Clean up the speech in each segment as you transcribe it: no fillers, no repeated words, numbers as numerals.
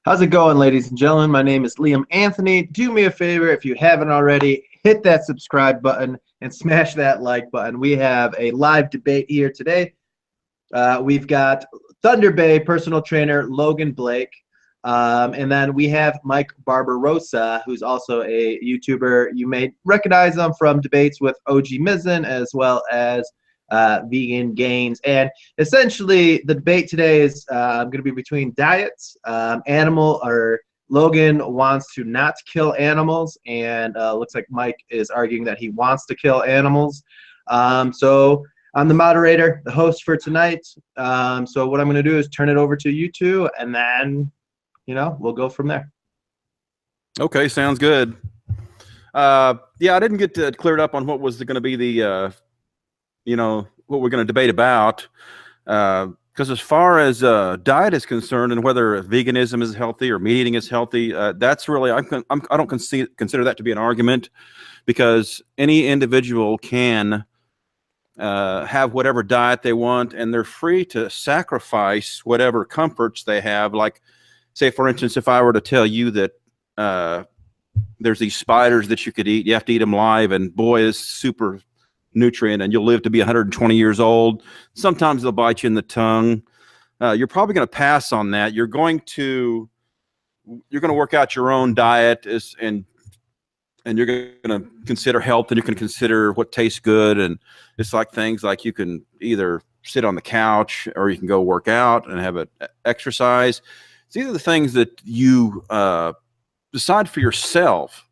How's it going, ladies and gentlemen? My name is Liam Anthony. Do me a favor, if you haven't already, hit that subscribe button and smash that like button. We have a live debate here today. We've got Thunder Bay personal trainer Logan Blake, and then we have Mike Barbarossa, who's also a YouTuber. You may recognize him from debates with OG Mizzen as well as Vegan Gains. And essentially, the debate today is going to be between diets, animal, or Logan wants to not kill animals, and looks like Mike is arguing that he wants to kill animals. So I'm the moderator, the host for tonight. So what I'm going to do is turn it over to you two, and then, we'll go from there. Okay, sounds good. Yeah, I didn't get cleared up on what was going to be the what we're going to debate about, because as far as diet is concerned and whether veganism is healthy or meat eating is healthy, that's really I don't consider that to be an argument, because any individual can have whatever diet they want, and they're free to sacrifice whatever comforts they have. Like, say, for instance, if I were to tell you that there's these spiders that you could eat, you have to eat them live, and boy, it's super nutrient, and you'll live to be 120 years old. Sometimes they'll bite you in the tongue. You're probably going to pass on that. You're going to work out your own diet, and you're going to consider health, and you can consider what tastes good. And it's like things like you can either sit on the couch or you can go work out and have an exercise. These are the things that you decide for yourself.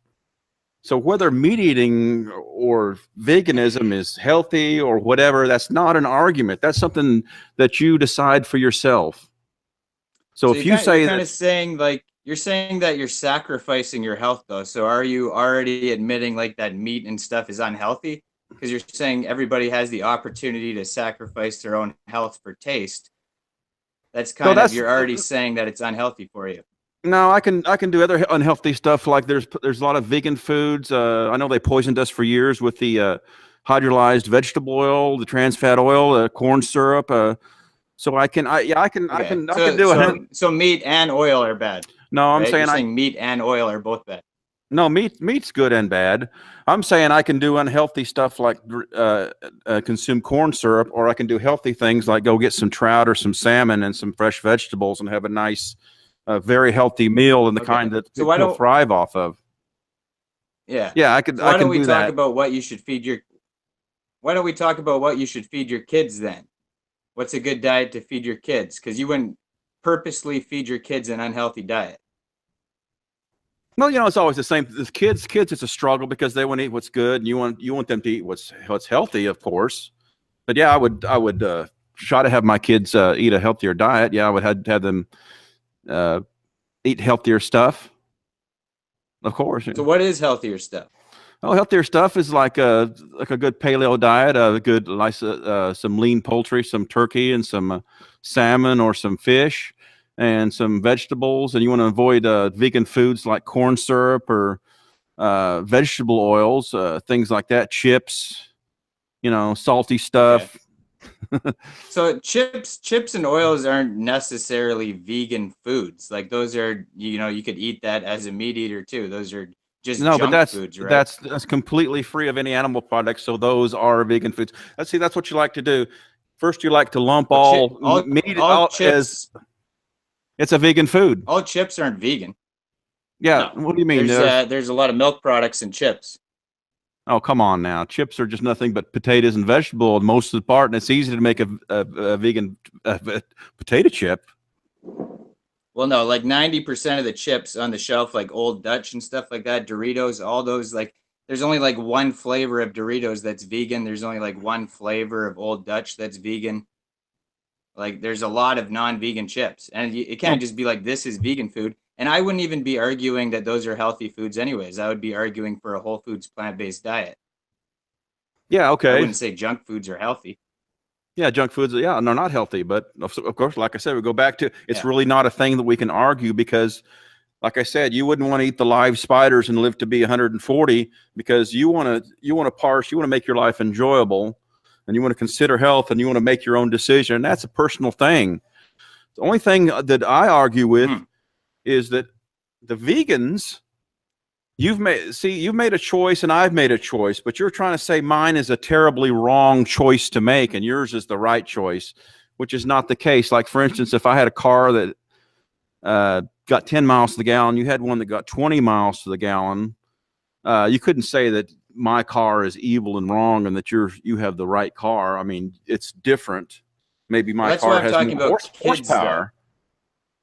So whether meat eating or veganism is healthy or whatever, that's not an argument. That's something that you decide for yourself. So if you say you're kind of saying, like, you're saying that you're sacrificing your health, though. So are you already admitting like that meat and stuff is unhealthy? Because you're saying everybody has the opportunity to sacrifice their own health for taste. That's kind of, you're already saying that it's unhealthy for you. No, I can do other unhealthy stuff. Like there's a lot of vegan foods. I know they poisoned us for years with the hydrolyzed vegetable oil, the trans fat oil, corn syrup. So I can do it. So meat and oil are bad. No, I'm right? saying meat and oil are both bad. No, meat's good and bad. I'm saying I can do unhealthy stuff like consume corn syrup, or I can do healthy things like go get some trout or some salmon and some fresh vegetables and have a nice, very healthy meal, and the kind that people thrive off of. Yeah. Yeah, I could. So why don't we do talk that. about what you should feed your? Why don't we talk about what you should feed your kids then? What's a good diet to feed your kids? Because you wouldn't purposely feed your kids an unhealthy diet. Well, it's always the same. With kids, it's a struggle because they want to eat what's good, and you want them to eat what's healthy, of course. But yeah, I would try to have my kids eat a healthier diet. Yeah, I would have them eat healthier stuff, of course. So what is healthier stuff? Oh, healthier stuff is like a good paleo diet, a good some lean poultry, some turkey, and some salmon or some fish, and some vegetables. And you want to avoid vegan foods like corn syrup or vegetable oils, things like that, chips, salty stuff. Okay. So chips and oils aren't necessarily vegan foods. Like those are, you could eat that as a meat eater too. Those are just junk foods, right? That's completely free of any animal products. So those are vegan foods. That's what you like to do. First, you like to lump all chips. It's a vegan food. All chips aren't vegan. Yeah. No. What do you mean? There's a lot of milk products in chips. Oh, come on now. Chips are just nothing but potatoes and vegetable most of the part, and it's easy to make a vegan potato chip. Well, no, like 90% of the chips on the shelf, like Old Dutch and stuff like that, Doritos, all those, like, there's only like one flavor of Doritos that's vegan. There's only like one flavor of Old Dutch that's vegan. Like, there's a lot of non-vegan chips, and it can't just be like, this is vegan food. And I wouldn't even be arguing that those are healthy foods anyways. I would be arguing for a whole foods plant-based diet. Yeah, okay. I wouldn't say junk foods are healthy. Yeah, junk foods, yeah, they're not healthy. But, of course, like I said, we go back to, it's really not a thing that we can argue because, like I said, you wouldn't want to eat the live spiders and live to be 140 because you want to make your life enjoyable, and you want to consider health, and you want to make your own decision. That's a personal thing. The only thing that I argue with is that the vegans, you've made a choice and I've made a choice, but you're trying to say mine is a terribly wrong choice to make and yours is the right choice, which is not the case. Like, for instance, if I had a car that got 10 miles to the gallon, you had one that got 20 miles to the gallon, you couldn't say that my car is evil and wrong and that you have the right car. I mean, it's different. Maybe my car has more horsepower.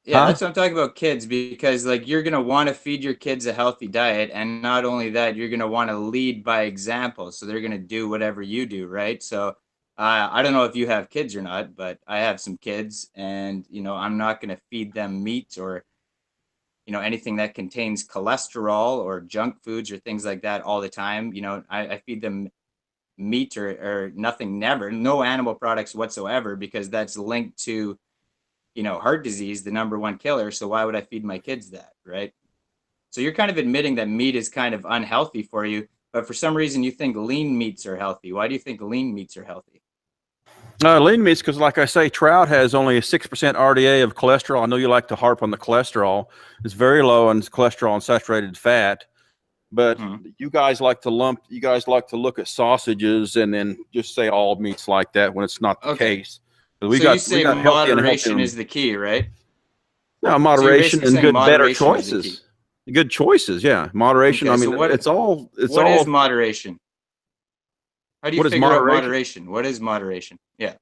Yeah, that's what I'm talking about, kids, because like you're going to want to feed your kids a healthy diet. And not only that, you're going to want to lead by example. So they're going to do whatever you do, right? So I don't know if you have kids or not, but I have some kids and, I'm not going to feed them meat or, anything that contains cholesterol or junk foods or things like that all the time. I feed them meat or nothing, no animal products whatsoever, because that's linked to heart disease, the #1 killer. So why would I feed my kids that, right? So you're kind of admitting that meat is kind of unhealthy for you, but for some reason you think lean meats are healthy. Why do you think lean meats are healthy? Lean meats, because like I say, trout has only a 6% RDA of cholesterol. I know you like to harp on the cholesterol. It's very low in cholesterol and saturated fat. But you guys like to look at sausages and then just say all meats like that when it's not the case. You say moderation is the key, right? No, moderation and better choices. Good choices, yeah. Moderation. Okay, I mean, what is moderation? How do you figure out moderation? What is moderation? Yeah.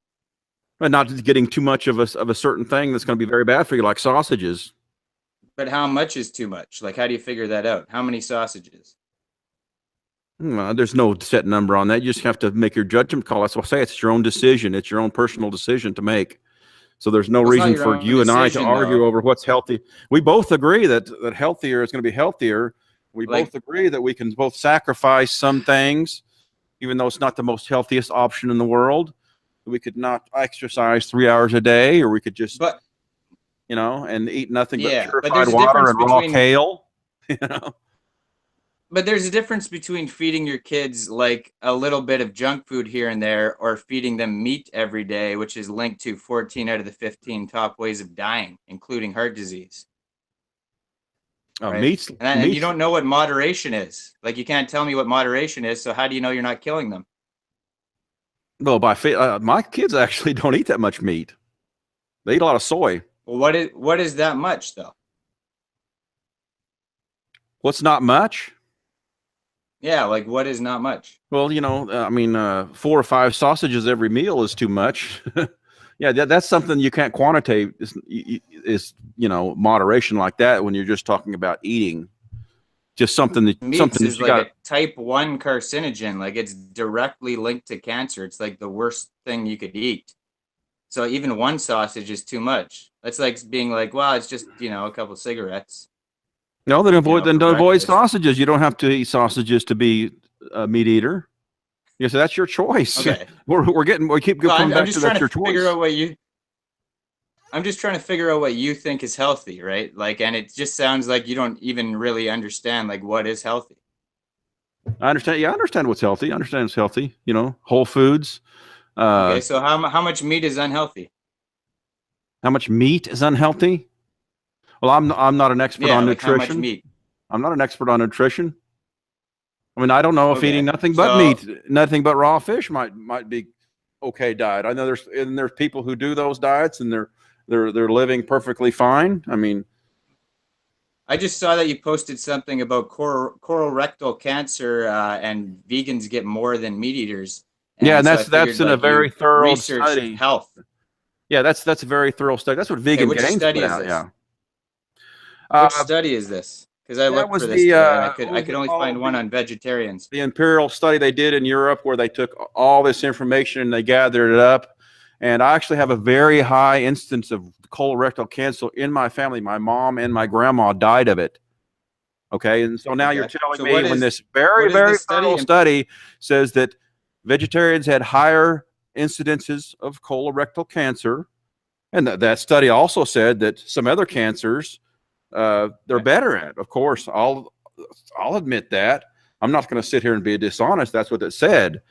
But not getting too much of a certain thing that's going to be very bad for you, like sausages. But how much is too much? Like, how do you figure that out? How many sausages? There's no set number on that. You just have to make your judgment call. That's what I say. It's your own decision. It's your own personal decision to make. So there's no reason for you and I to argue over what's healthy. We both agree that healthier is going to be healthier. We both agree that we can both sacrifice some things, even though it's not the most healthiest option in the world. We could not exercise 3 hours a day, or we could just, and eat nothing but purified water and raw kale. But there's a difference between feeding your kids like a little bit of junk food here and there, or feeding them meat every day, which is linked to 14 out of the 15 top ways of dying, including heart disease. Right? And you don't know what moderation is. Like, you can't tell me what moderation is. So how do you know you're not killing them? Well, my kids actually don't eat that much meat. They eat a lot of soy. Well, what is that much though? What's not much? Yeah, like what is not much? Well, 4 or 5 sausages every meal is too much. Yeah, that's something you can't quantitate. Is moderation like that when you're just talking about eating. Just something that meats is like a type 1 carcinogen. Like, it's directly linked to cancer. It's like the worst thing you could eat. So even one sausage is too much. That's like being like, well, it's just a couple of cigarettes. No, then avoid sausages. You don't have to eat sausages to be a meat eater. Yeah, so that's your choice. Okay. we keep coming back to that's your choice. I'm just trying to figure out what you think is healthy, right? Like, and it just sounds like you don't even really understand like what is healthy. I understand. Yeah, I understand what's healthy. I understand it's healthy. Whole foods. Okay, so how much meat is unhealthy? How much meat is unhealthy? Well, I'm not an expert on nutrition. How much meat? I'm not an expert on nutrition. I mean, I don't know if eating nothing but meat, nothing but raw fish might be okay diet. I know there's people who do those diets and they're living perfectly fine. I mean, I just saw that you posted something about colorectal cancer and vegans get more than meat eaters. And that's in a very thorough study. Health. Yeah, that's a very thorough study. That's what Vegan Gains put out. Yeah. Which study is this? Because I looked for this, and I could only find one on vegetarians. The imperial study they did in Europe, where they took all this information and they gathered it up. And I actually have a very high instance of colorectal cancer in my family. My mom and my grandma died of it. Okay, and so now you're telling me when this very thorough study says that vegetarians had higher incidences of colorectal cancer, and that study also said that some other cancers they're better at. Of course, I'll admit that. I'm not going to sit here and be dishonest. That's what it said.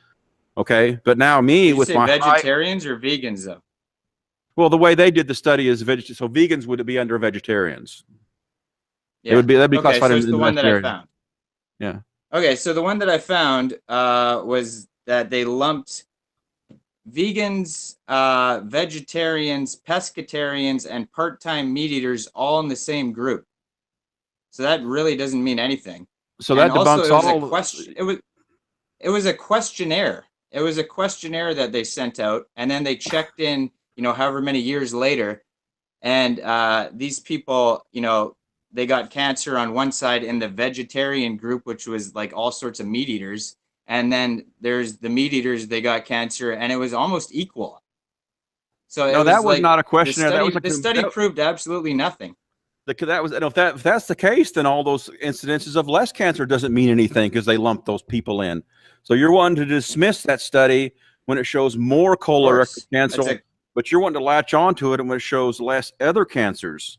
Okay, but now with my vegetarians or vegans though. Well, the way they did the study is so vegans would be under vegetarians. Yeah. It would be that'd be Okay, classified so as it's the one that I veterinary. found. Yeah. Okay, so the one that I found was that they lumped vegans, vegetarians, pescatarians, and part-time meat eaters all in the same group. So that really doesn't mean anything. So And that also, debunks it was a all. question. It was a questionnaire. It was a questionnaire that they sent out, and then they checked in. However many years later, and these people, they got cancer on one side in the vegetarian group, which was like all sorts of meat eaters. And then there's the meat eaters, they got cancer, and it was almost equal. So it No, was that was like not a questionnaire. That was the study proved absolutely nothing. that was. And if that's the case, then all those incidences of less cancer doesn't mean anything because they lumped those people in. So you're wanting to dismiss that study when it shows more colorectal cancer, but you're wanting to latch onto it when it shows less other cancers.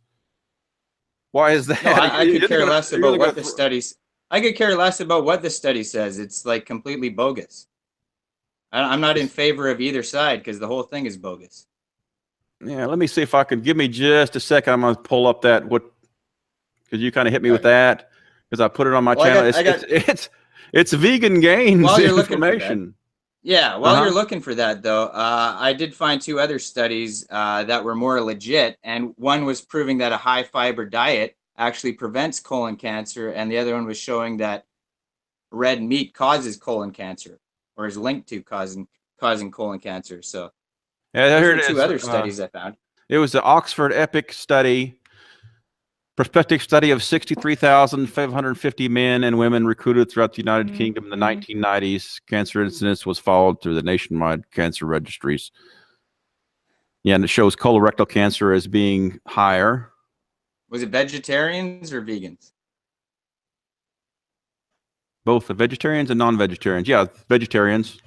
Why is that? No, I could care less about what the studies. I could care less about what the study says. It's like completely bogus. I'm not in favor of either side because the whole thing is bogus. Yeah, let me see if I can. Give me just a second. I'm going to pull up that because you kind of hit me with that because I put it on my channel. It's vegan gains information. Yeah, while you're looking for that, though, I did find 2 other studies that were more legit, and one was proving that a high-fiber diet actually prevents colon cancer, and the other one was showing that red meat causes colon cancer, or is linked to causing colon cancer. So, yeah, those are 2 other studies I found. It was the Oxford EPIC study. Prospective study of 63,550 men and women recruited throughout the United Kingdom in the 1990s. Cancer incidence was followed through the nationwide cancer registries. Yeah, and it shows colorectal cancer as being higher. Was it vegetarians or vegans? Both the vegetarians and non-vegetarians. Yeah, vegetarians.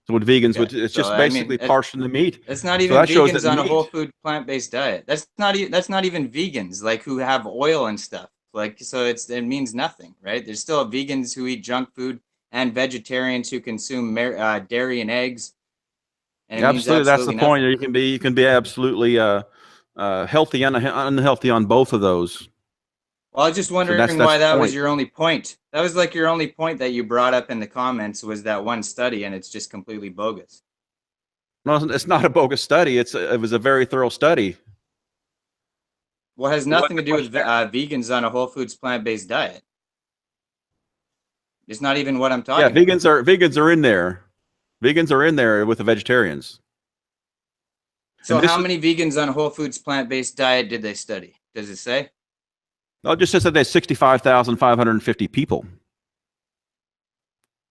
So with vegans, it's just basically partially the meat. It's not even vegans on a whole food plant-based diet. That's not even vegans like who have oil and stuff. Like, so it means nothing, right? There's still vegans who eat junk food and vegetarians who consume dairy and eggs. And absolutely, that's the point. You can be absolutely healthy and unhealthy on both of those. Well, I was just wondering why that was your only point. That was like your only point that you brought up in the comments was that one study, and it's just completely bogus. No, it's not a bogus study. It was a very thorough study. Well, it has nothing to do with vegans on a whole foods plant-based diet. It's not even what I'm talking about. Vegans are in there. Vegans are in there with the vegetarians. So how many vegans on a whole foods plant-based diet did they study? Does it say? No, it just says that there's 65,550 people.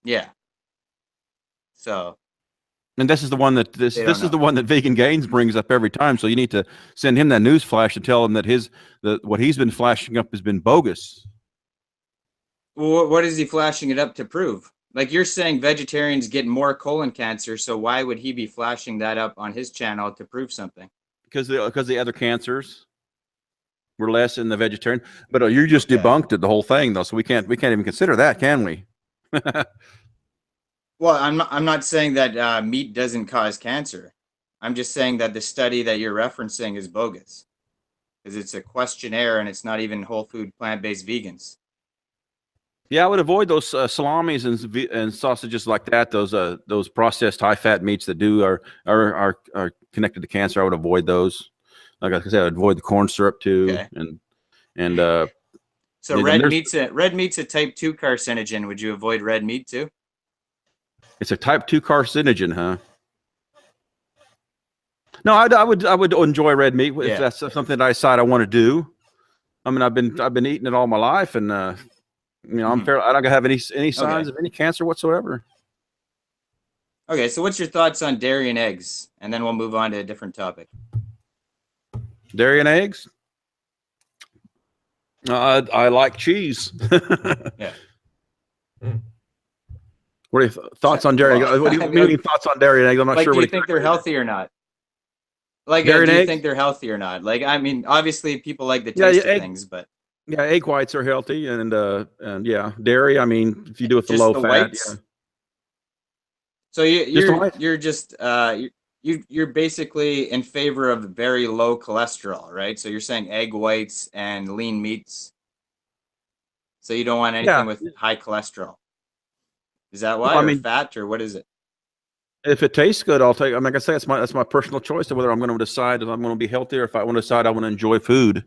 Yeah. So. And this is the one that this is the one that Vegan Gains brings up every time. So you need to send him that news flash and tell him that what he's been flashing up has been bogus. Well, what is he flashing it up to prove? Like you're saying vegetarians get more colon cancer, so why would he be flashing that up on his channel to prove something? Because the other cancers were less in the vegetarian. But you just debunked it, the whole thing, though. So we can't even consider that, can we? Well, I'm not saying that meat doesn't cause cancer. I'm just saying that the study that you're referencing is bogus because it's a questionnaire and it's not even whole food plant-based vegans. Yeah, I would avoid those salamis and sausages like that. Those processed high-fat meats that are connected to cancer. I would avoid those. Like I said, I'd avoid the corn syrup too. Okay. So red meat's a type 2 carcinogen. Would you avoid red meat too? It's a type 2 carcinogen, huh? No, I would enjoy red meat if that's something that I decide I want to do. I mean, I've been eating it all my life, and I don't have any signs of any cancer whatsoever. Okay, so what's your thoughts on dairy and eggs? And then we'll move on to a different topic. Dairy and eggs? I like cheese. Yeah. What are your thoughts on dairy? What do you mean thoughts on dairy and eggs? I'm not sure. Do you think they're healthy or not? Like, do you think they're healthy or not? Like, I mean, obviously people like the taste of things, but yeah, egg whites are healthy, and yeah, dairy. I mean, if you do it with the low fat, yeah. So you're basically in favor of very low cholesterol, right? So you're saying egg whites and lean meats So you don't want Yeah. anything with high cholesterol. Is that why, Well, I or mean, fat, or what is it? if it tastes good, I'll take. I mean, like I say, that's my personal choice of whether I'm going to decide if I'm going to be healthier. If I want to decide I want to enjoy food.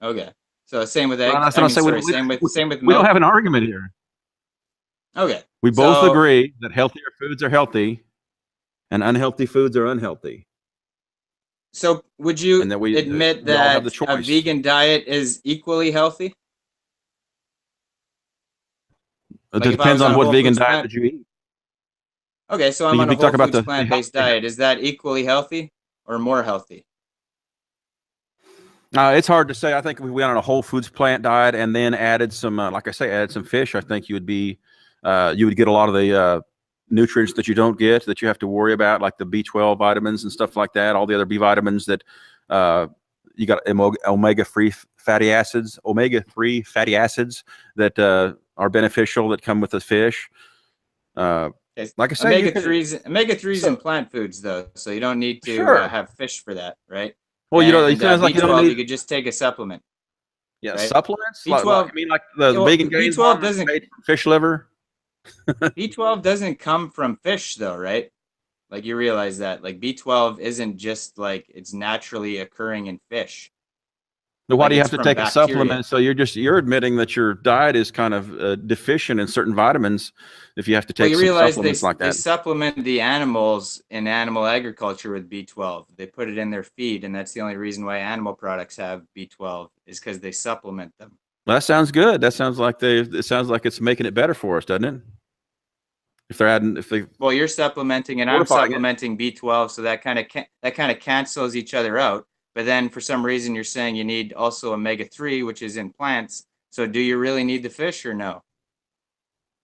Okay. So same with Well, eggs. that's I what I'm mean, saying. sorry, same with We don't milk. have an argument here. Okay. We both So agree that healthier foods are healthy, and unhealthy foods are unhealthy, so would you and that admit we all have the that a choice. vegan diet is equally healthy? It Like if I depends was on on a what whole vegan foods diet plant. that you eat. Okay, so I'm You on a be whole talking about foods the plant-based diet. Is that equally healthy or more healthy? It's hard to say. I think if we went on a whole foods plant diet and then added some, like I say, added some fish, I think you would get a lot of the nutrients that you don't get, that you have to worry about, like the B12 vitamins and stuff like that. All the other B vitamins that you got omega-3 fatty acids that are beneficial that come with the fish. Okay. Like I say, you Omega could. threes, omega threes in So plant foods though, so you don't need to sure. have fish for that, right? Well, it And sounds like you don't B12, need. you could just take a supplement, Yeah, right? supplements. Like B12, I mean, like the well, vegan gains B12 one that's doesn't made from fish liver. B12 doesn't come from fish though, right? Like you realize that like B12 isn't just like it's naturally occurring in fish. But why Like do you it's have to from take a bacteria. supplement? So you're admitting that your diet is kind of deficient in certain vitamins if you have to Well, take you some realize supplements like they that. supplement the animals in animal agriculture with B12. They put it in their feed, and that's the only reason why animal products have B12 is because they supplement them. Well, that sounds good. That sounds like it sounds like it's making it better for us, doesn't it? If they Well, you're supplementing, and I'm fortifying it. supplementing B12, so that kind of cancels each other out. But then for some reason, you're saying you need also omega-3, which is in plants. So do you really need the fish or no?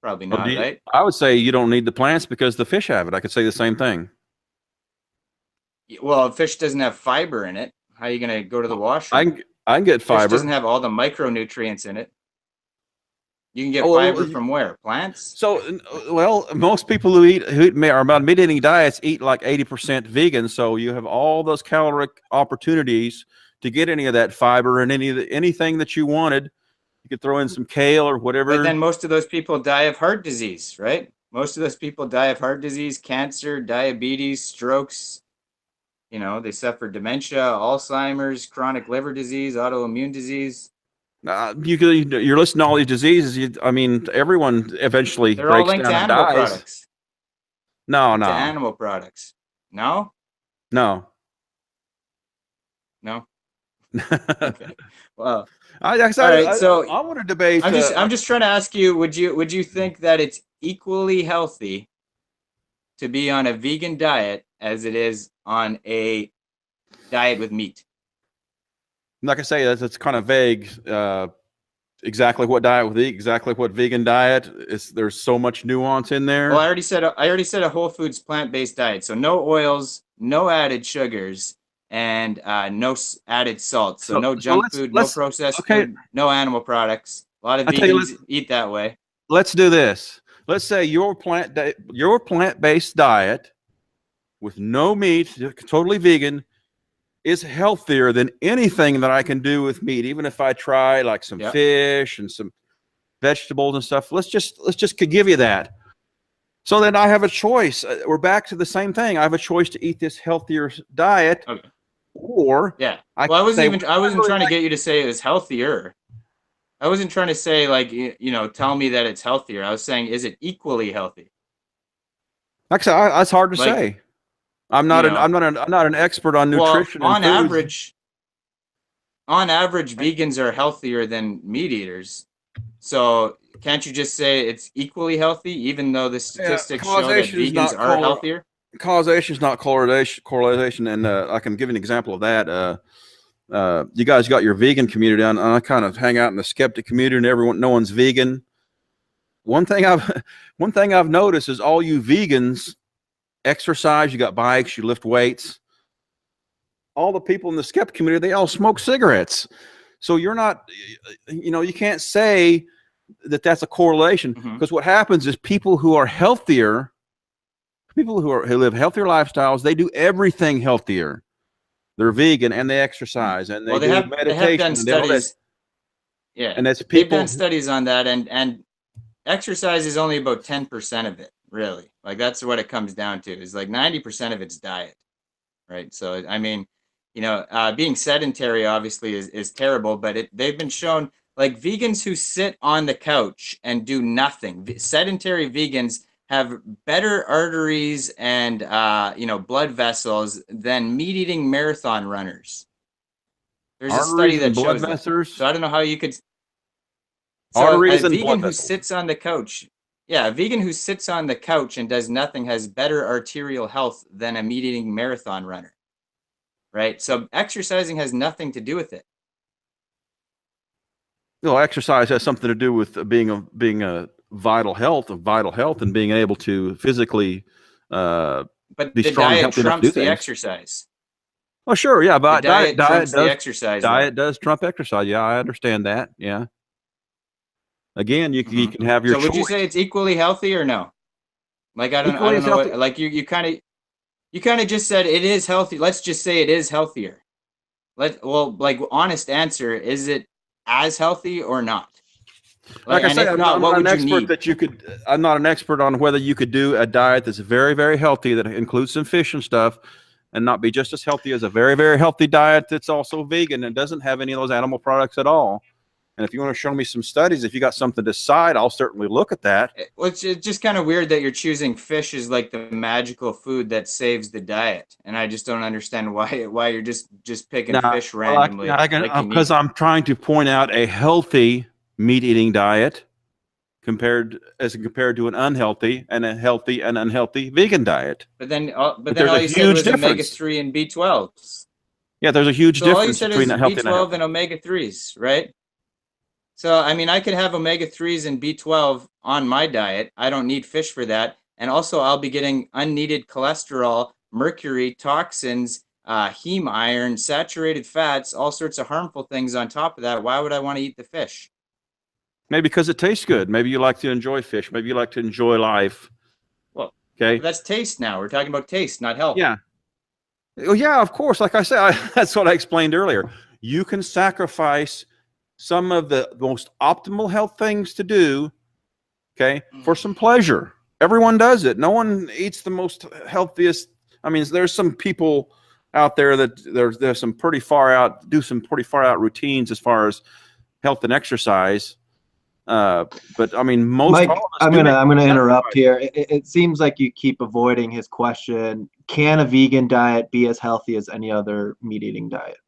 Probably Well, not, right? I would say you don't need the plants because the fish have it. I could say the same thing. Well, if fish doesn't have fiber in it, how are you going to go to the washroom? I can get Fish doesn't fiber. have all the micronutrients in it. You can get Oh, fiber from where? Plants? so well, most people who eat are about meat-eating diets eat like 80% vegan. So you have all those caloric opportunities to get any of that fiber and anything that you wanted. You could throw in some kale or But then whatever. most of those people die of heart disease, right? Most of those people die of heart disease, cancer, diabetes, strokes. You know, they suffer dementia, Alzheimer's, chronic liver disease, autoimmune disease. You're listening to all these diseases. I mean, everyone eventually They're all breaks linked to down and animal dies. products. No, Linked to no, animal products. No? no. No? Okay. Well, I, all right. So I want to debate. I'm just trying to ask you, would you think that it's equally healthy to be on a vegan diet as it is on a diet with meat? Like I say, that's kind of vague. Exactly what diet with eat, exactly what vegan diet is. There's so much nuance in Well, there. I already said a whole foods plant-based diet. So no oils, no added sugars, and no added salt. So no So junk food, no processed okay. food, no animal products. A lot of I tell you, vegans eat that way. let's do this. Let's say your plant-based diet with no meat, totally vegan, is healthier than anything that I can do with meat. Even if I try like some Yep. fish and some vegetables and stuff, let's just give you that. So then I have a choice. We're back to the same thing. I have a choice to eat this healthier diet, Okay. or Yeah. I Well, can say, I wasn't trying to get you to say it was healthier. I wasn't trying to say like tell me that it's healthier. I was saying, is it equally healthy? like I said, that's hard to Like, say. I'm not an expert on well, nutrition and foods. on average, vegans are healthier than meat eaters. So can't you just say it's equally healthy, even though the statistics show that vegans are healthier? Causation is not correlation, and I can give you an example of that. You guys got your vegan community, and I kind of hang out in the skeptic community, and no one's vegan. One thing I've noticed is all you vegans exercise. You got bikes, you lift weights. All the people in the skeptic community, they all smoke cigarettes. So you're not, you can't say that that's a correlation, because what happens is people who are healthier, people who live healthier lifestyles, they do everything healthier. They're vegan and they exercise and they do meditation. They have done studies. Yeah, And that's they've people. done studies on that, and exercise is only about 10% of it, really. Like that's what it comes down to. Is like 90% of it's diet, right? So I mean, being sedentary obviously is terrible, but they've been shown like vegans who sit on the couch and do nothing. Sedentary vegans have better arteries and blood vessels than meat-eating marathon runners. There's a study Arteries and that blood shows that. vessels. So I don't know how you could. So a Arteries and vegan blood who vessels. sits on the couch, yeah, a vegan who sits on the couch and does nothing has better arterial health than a meat-eating marathon runner, right? So exercising has nothing to do with it. You know, exercise has something to do with being a vital health, and being able to physically But be the strong and diet healthy enough to do trumps the things. exercise. Oh, sure, yeah, The but diet trumps the exercise, though. diet does trump exercise. Yeah, I understand that. Yeah. Again, you Mhm. can have your So would you choice. say it's equally healthy or no? Like I Equally don't as know healthy. what, like you kind of just said it is healthy. Let's just say it is healthier. Like honest answer, is it as healthy or not? Like I And say, if not, I'm what not an would you expert need? that you could. I'm not an expert on whether you could do a diet that's very, very healthy that includes some fish and stuff, and not be just as healthy as a very, very healthy diet that's also vegan and doesn't have any of those animal products at all. And if you want to show me some studies, if you got something to cite, I'll certainly look at that. Well, it's just kind of weird that you're choosing fish as like the magical food that saves the diet, and I just don't understand why you're just picking Now, fish randomly. because I'm trying to point out a healthy meat-eating diet compared to an unhealthy and a healthy and unhealthy vegan diet. But then There's all a you said huge was omega difference. 3 and B12s. Yeah, there's a huge So all you difference said between is that healthy and B12 unhealthy. and omega 3s, right? So I mean, I could have omega 3s and B12 on my diet. I don't need fish for that, and also I'll be getting unneeded cholesterol, mercury, toxins, heme iron, saturated fats, all sorts of harmful things on top of that. Why would I want to eat the fish? Maybe because it tastes good. Maybe you like to enjoy fish. Maybe you like to enjoy life. Well, Okay. that's taste now. We're talking about taste, not health. Yeah. Oh, yeah, of course. Like I said, that's what I explained earlier. You can sacrifice some of the most optimal health things to do, okay, for some pleasure. Everyone does it. No one eats the most healthiest. I mean, there's some people out there that there's some pretty far out, do some pretty far out routines as far as health and exercise. But I mean, most Mike, all of us I'm do gonna make interrupt sacrifices. here. It seems like you keep avoiding his question. Can a vegan diet be as healthy as any other meat eating diet?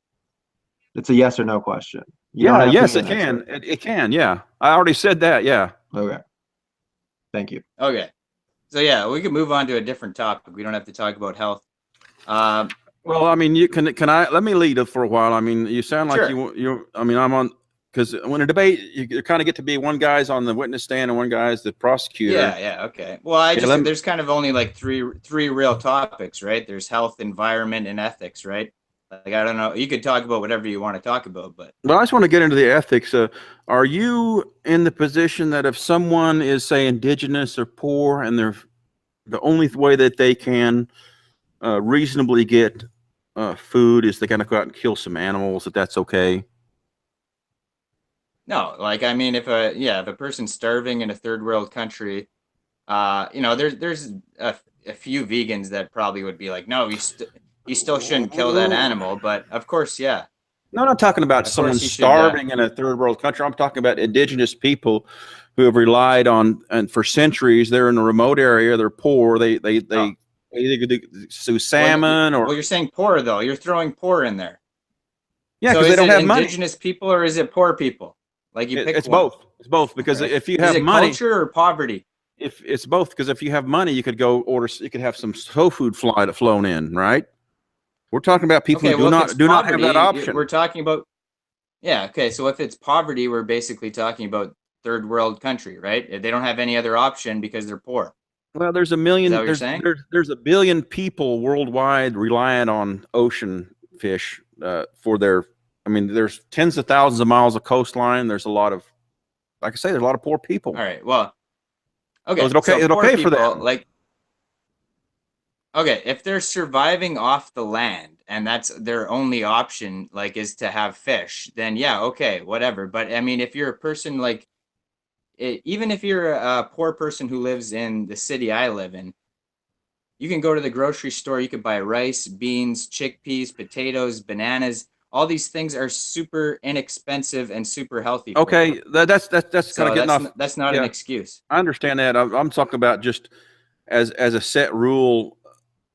It's a yes or no question. You don't Yeah, have to yes, be it an can. expert. It can. Yeah, I already said that. Yeah. Okay. Thank you. Okay. So yeah, we can move on to a different topic. We don't have to talk about health. Well, I mean, you can I let me lead it for a while. I mean, you sound like Sure. you. I mean, I'm on because when a debate, you kind of get to be one guy's on the witness stand and one guy's the prosecutor. Yeah, okay. Well, Okay, there's kind of only like three real topics, right? There's health, environment, and ethics, right? Like I don't know, you could talk about whatever you want to talk about, but well, I just want to get into the ethics. Are you in the position that if someone is, say, indigenous or poor, and they're the only way that they can reasonably get food is they got to go out and kill some animals, that's okay? no, like I mean, if a person's starving in a third world country, there's a few vegans that probably would be like, no, you still shouldn't kill that animal, but of course, yeah, No, I'm not talking about of someone course you should. starving in a third world country. I'm talking about indigenous people who have relied on, and for centuries, they're in a remote area. They're poor. Oh, They either do well, salmon or you're saying poor though. You're throwing poor in there. yeah, So because they is don't it have money. indigenous people or is it poor people? Like you pick It's one. both. It's both All because right. if you Is have it money, culture or poverty? if it's both because if you have money, you could go order. You could have some tofu flown in, right? We're talking about people Okay, who well, if it's do not have that poverty, option. we're talking about, yeah, okay. So if it's poverty, we're basically talking about third world country, right? They don't have any other option because they're poor. Well, there's a Is that million. what you're saying? There's a billion people worldwide reliant on ocean fish for their. I mean, there's tens of thousands of miles of coastline. There's a lot of, like I say, there's a lot of poor people. All right. Well, So okay. is it okay? So Is it poor okay for people, them? like, Okay, if they're surviving off the land and that's their only option, like, is to have fish, then yeah, okay, whatever. But I mean, if you're a person like, even if you're a poor person who lives in the city I live in, you can go to the grocery store, you could buy rice, beans, chickpeas, potatoes, bananas. All these things are super inexpensive and super healthy for you. Okay, that's kind of So getting off. that's not an Yeah, excuse. I understand that. I'm talking about just as a set rule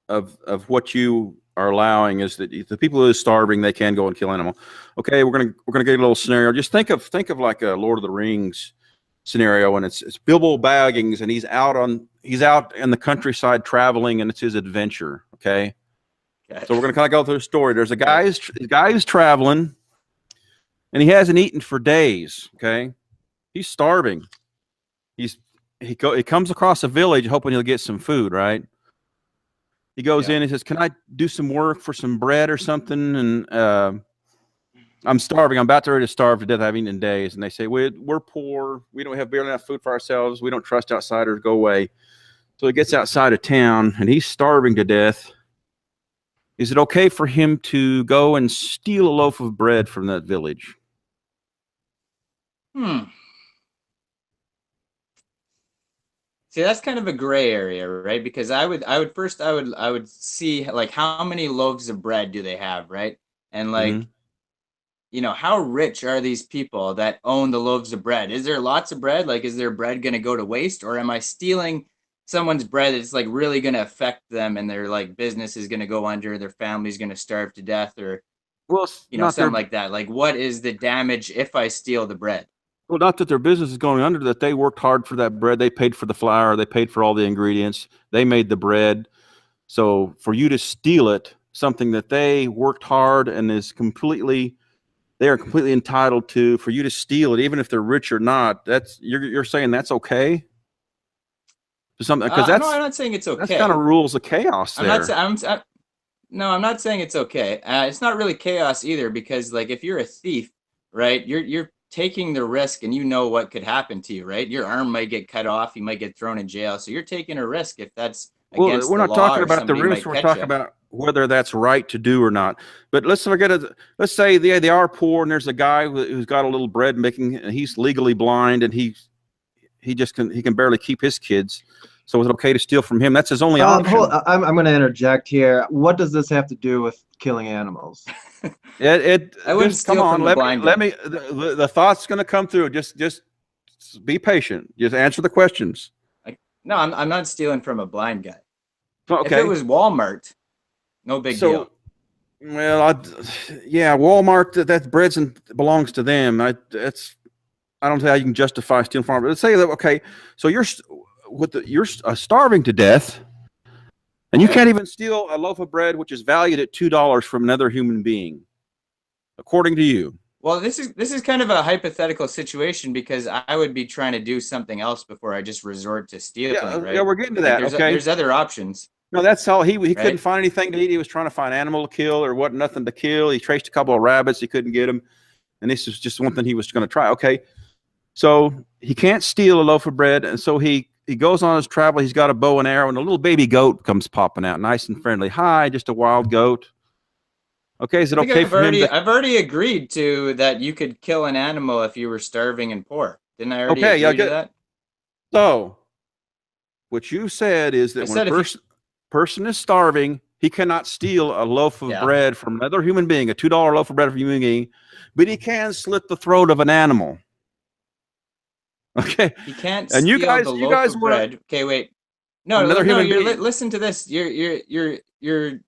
of what you are allowing is that the people who are starving, they can go and kill animal. Okay, we're gonna get a little scenario. Just think of like a Lord of the Rings scenario, and it's Bilbo Baggins, and he's out in the countryside traveling, and it's his adventure. Okay, Okay. so we're gonna kind of go through the story. There's a Okay. guy who's traveling, and he hasn't eaten for days. Okay, he's starving. He comes across a village hoping he'll get some food. Right. He goes Yeah. in and says, "Can I do some work for some bread or something?" And I'm starving. I'm about to ready to starve to death. I haven't eaten in days. And they say, we're poor. We don't have barely enough food for ourselves. We don't trust outsiders. Go away. So he gets outside of town and he's starving to death. Is it okay for him to go and steal a loaf of bread from that village? Hmm. See, that's kind of a gray area, right? Because I would see like how many loaves of bread do they have, right? And Mm-hmm. like, how rich are these people that own the loaves of bread? Is there lots of bread? Like, is their bread going to go to waste, or am I stealing someone's bread that's like really going to affect them and their like business is going to go under, their family's going to starve to death, or Well, it's not something their like that? Like, what is the damage if I steal the bread? well, not that their business is going under. That they worked hard for that bread. They paid for the flour. They paid for all the ingredients. They made the bread. So for you to steal it, something that they worked hard and is completely they are completely entitled to, for you to steal it, even if they're rich or not. That's you're saying that's okay? Something because No, I'm not saying it's that's kind of okay. rules of chaos I'm not there. saying no, I'm not saying it's okay. It's not really chaos either because like if you're a thief, right? You're taking the risk and you know what could happen to you, right? Your arm might get cut off, you might get thrown in jail. So you're taking a risk if that's Well, against we're the not law talking or about the somebody risk. might We're catch talking you. about whether that's right to do or not. But let's forget it. Let's say they are poor, and there's a guy who's got a little bread making, and he's legally blind, and he can barely keep his kids. So is it okay to steal from him? That's his only Hold, option. I'm going to interject here. What does this have to do with killing animals? I wouldn't Just come steal on. from the blind Let guy. me. The thought's going to come through. Just be patient. Just answer the questions. Like, no, I'm not stealing from a blind guy. If it Okay. was Walmart, no big So deal. well, yeah, Walmart that breads and belongs to them. I don't see how you can justify stealing from. But let's say that okay, so you're starving to death, and you Okay. can't even steal a loaf of bread which is valued at $2 from another human being, according to you. Well, this is kind of a hypothetical situation because I would be trying to do something else before I just resort to stealing, Yeah, right? we're getting to Like that. Okay. there's other options, No, that's all. He couldn't right? find anything to eat. He was trying to find animal to kill. There wasn't nothing to kill. He traced a couple of rabbits. He couldn't get them, and this is just one thing he was going to try. Okay, so he can't steal a loaf of bread, and so he goes on his travel. He's got a bow and arrow, and a little baby goat comes popping out, nice and friendly. Hi, just a wild goat. Okay, is I it think okay for him to? I've already agreed to that you could kill an animal if you were starving and poor. Didn't I already Okay, yeah, agree to good. that? So what you said is I that when a said if you person is starving, he cannot steal a loaf of yeah, bread from another human being, a $2 loaf of bread from a human being, but he can slit the throat of an animal. Okay, he can't and steal the you loaf guys of want to bread. Okay, wait. from No, another no, human being. listen to this. You're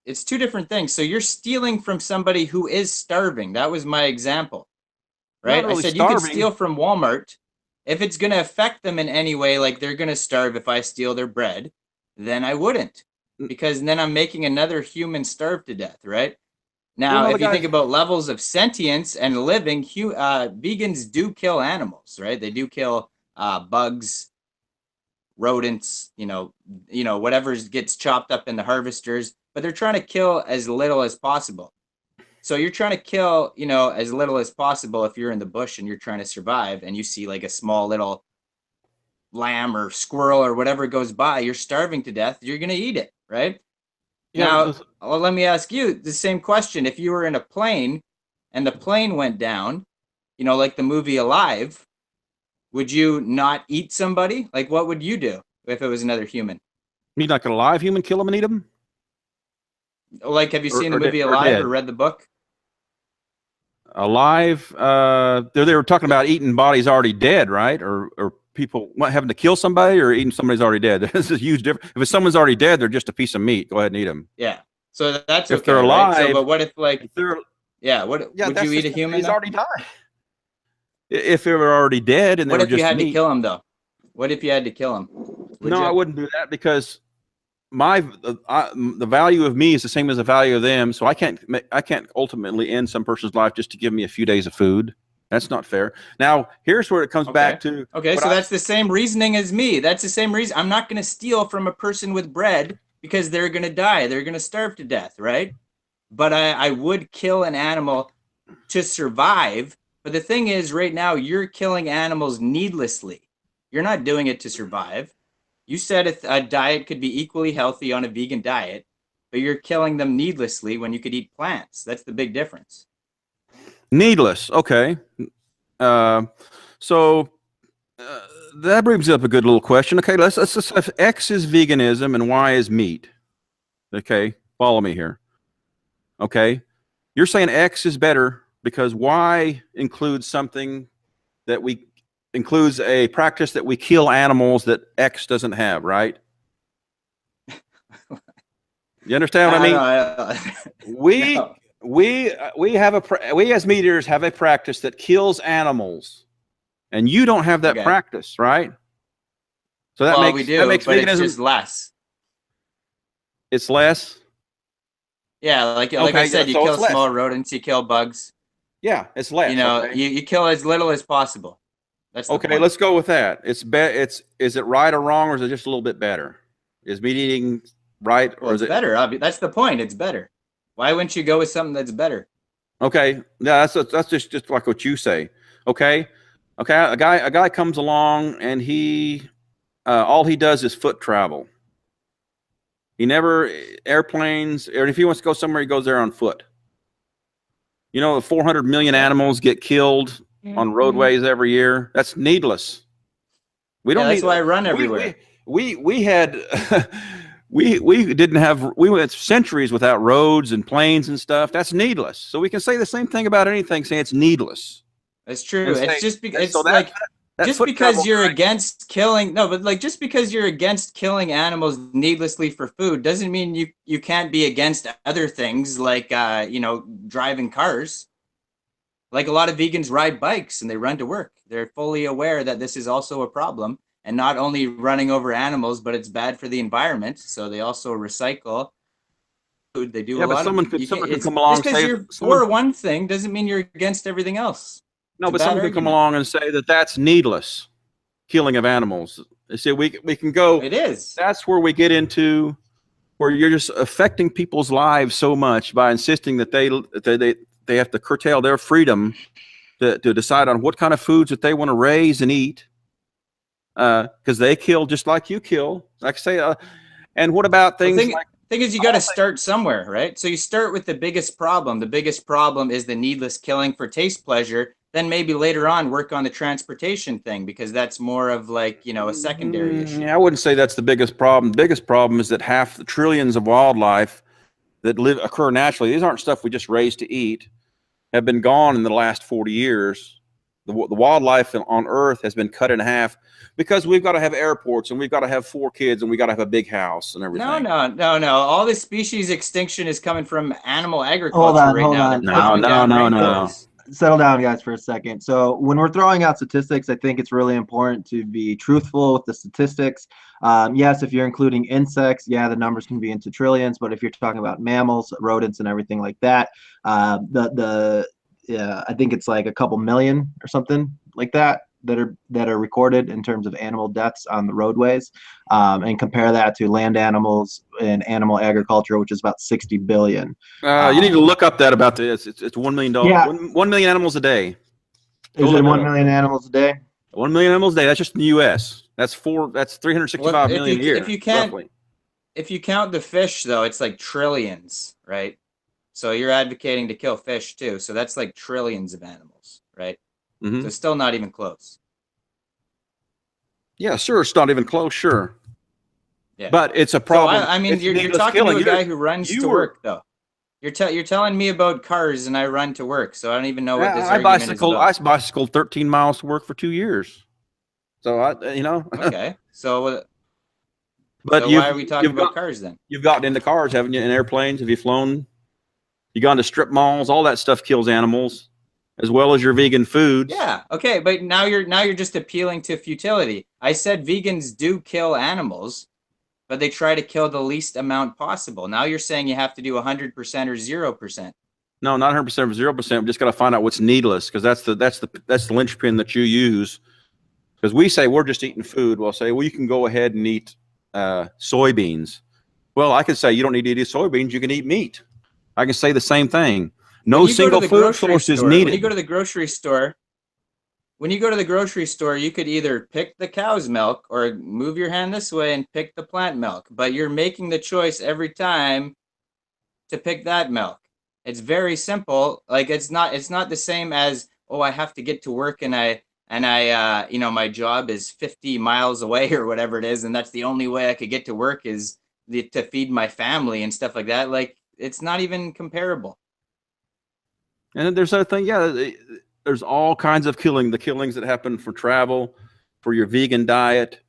it's two different things. So you're stealing from somebody who is starving. That was my example. Not Right? I really said you could steal starving. from Walmart. If it's going to affect them in any way, like they're going to starve if I steal their bread, then I wouldn't. Because then I'm making another human starve to death, right? Well, Now, no, the if you guy. think about levels of sentience and living, vegans do kill animals, right? They do kill bugs, rodents, whatever gets chopped up in the harvesters, but they're trying to kill as little as possible. So you're trying to kill, as little as possible if you're in the bush and you're trying to survive and you see like a small little lamb or squirrel or whatever goes by, you're starving to death, you're going to eat it. right? Yeah, Now, well, let me ask you the same question. If you were in a plane and the plane went down, like the movie Alive, would you not eat somebody? Like, what would you do if it was another human? you're not gonna live human kill them and eat them, Like, have you seen the movie or Alive dead? or read the book? Alive. They were talking about eating bodies already dead, right? Or people having to kill somebody or eating somebody's already dead. This is a huge difference. If someone's already dead, they're just a piece of meat. Go ahead and eat them. Yeah. So that's If okay, they're right? So, alive, but what if, like, if they're yeah, would that's you eat a just, human he's though? already died. If they were already dead and they What were if you just had to meat, kill him though? What if you had to kill him? Would no, you? I wouldn't do that because the value of me is the same as the value of them. So I can't ultimately end some person's life just to give me a few days of food. That's not fair. Now, here's where it comes back to. Okay, so that's the same reasoning as me. That's the same reason. I'm not going to steal from a person with bread because they're going to die. They're going to starve to death, right? But I would kill an animal to survive. But the thing is, right now, you're killing animals needlessly. You're not doing it to survive. You said a diet could be equally healthy on a vegan diet, but you're killing them needlessly when you could eat plants. That's the big difference. Needless. Okay. So that brings up a good little question. Okay, let's if X is veganism and Y is meat. Okay, follow me here. Okay, you're saying X is better because Y includes something that includes a practice that we kill animals that X doesn't have, right? You understand what I mean? No. We have we as meat eaters have a practice that kills animals, and you don't have that practice, right? So that makes we do, that makes but veganism, it's just less. It's less. Yeah, like I said, you kill small rodents, you kill bugs. Yeah, it's less. You kill as little as possible. That's the point. Let's go with that. Is it right or wrong, or is it just a little bit better? Is meat eating right, or is it better? That's the point. It's better. Why wouldn't you go with something that's better? Okay, yeah, that's just like what you say. Okay, a guy comes along and he all he does is foot travel. He never airplanes, or if he wants to go somewhere, he goes there on foot. 400 million animals get killed on roadways every year. That's needless. We don't. That's why I run everywhere. We had we didn't have. We went centuries without roads and planes and stuff. That's needless. So we can say the same thing about anything. Say it's needless. That's true. It's just because just because you're against killing just because you're against killing animals needlessly for food doesn't mean you can't be against other things like driving cars. Like a lot of vegans ride bikes and they run to work. They're fully aware that this is also a problem, and not only running over animals, but it's bad for the environment. So they also recycle food. They do a lot. Someone could come along. Just because you're for one thing doesn't mean you're against everything else. No, but someone could come along and say that that's needless killing of animals. They say we can go. It is. That's where we get into where you're just affecting people's lives so much by insisting that they have to curtail their freedom to decide on what kind of foods that they want to raise and eat. Because they kill just like you kill. Like I say, and what about things like? Thing is, you got to start somewhere, right? So you start with the biggest problem. The biggest problem is the needless killing for taste pleasure. Then maybe later on work on the transportation thing, because that's more of a secondary issue. Yeah, I wouldn't say that's the biggest problem. The biggest problem is that half the trillions of wildlife that occur naturally, these aren't stuff we just raise to eat, have been gone in the last 40 years. The wildlife on Earth has been cut in half because we've got to have airports and we've got to have 4 kids and we've got to have a big house and everything. No. All this species extinction is coming from animal agriculture Hold on. No. Settle down, guys, for a second. So when we're throwing out statistics, I think it's really important to be truthful with the statistics. Yes, if you're including insects, the numbers can be into trillions. But if you're talking about mammals, rodents, and everything like that, I think it's like a couple million or something like that are recorded in terms of animal deaths on the roadways, and compare that to land animals and animal agriculture, which is about 60 billion. You need to look up that about this. It's $1 million. Yeah. 1 million animals a day. Is it 1 million animals a day? 1 million animals a day. That's just in the U.S. That's 365 million a year. If you can't, roughly. if you count the fish, though, it's like trillions, right? So you're advocating to kill fish too. So that's like trillions of animals, right? Mm-hmm. So still not even close. Yeah, sure. It's not even close. Sure. Yeah. But it's a So problem. I mean, It's you're needless talking killing. to a guy who runs you to were- work, though. You're telling me about cars, and I run to work, so I don't even know what this I argument is about. I bicycled 13 miles to work for 2 years. So Okay. So, but so why are we talking about cars then? You've gotten into cars, haven't you? In airplanes, have you flown? You gone to strip malls? All that stuff kills animals, as well as your vegan foods. Yeah. Okay, but now you're just appealing to futility. I said vegans do kill animals, but they try to kill the least amount possible. Now you're saying you have to do 100% or 0%. No, not 100% or 0%. We just got to find out what's needless, because that's the linchpin that you use. Because we say we're just eating food. We'll say, well, you can go ahead and eat soybeans. Well, I could say you don't need to eat soybeans. You can eat meat. I can say the same thing. No single food source is needed. When you go to the grocery store, you could either pick the cow's milk or move your hand this way and pick the plant milk. But you're making the choice every time to pick that milk. It's very simple. Like it's not the same as, oh, I have to get to work and I my job is 50 miles away or whatever it is, and that's the only way I could get to work is to feed my family and stuff like that. Like it's not even comparable. And then there's other thing, yeah. There's all kinds of the killings that happen for travel, for your vegan diet,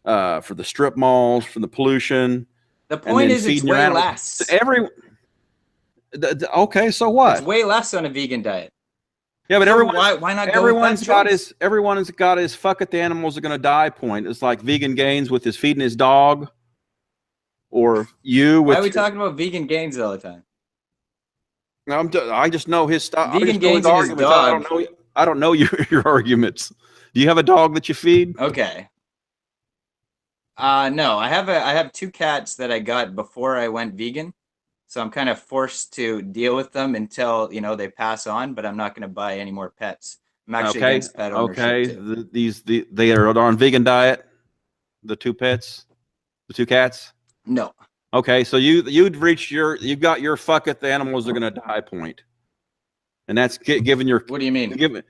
for the strip malls, for the pollution. The point is, it's way less. Okay, so what? It's way less on a vegan diet. Yeah, but so everyone, why not go everyone's got his fuck it, the animals are going to die point. It's like Vegan Gains with his feeding his dog, or you. Why are we talking about Vegan Gains all the time? I just know his stuff. Vegan Gains and his dog. I don't know your arguments. Do you have a dog that you feed? Okay. No, I have 2 cats that I got before I went vegan. So I'm kind of forced to deal with them until, they pass on, but I'm not going to buy any more pets. I'm actually against pet ownership. Okay. They are on vegan diet, the 2 pets, the 2 cats? No. Okay, so you've got your fuck it, the animals are going to die point. And that's given your... What do you mean?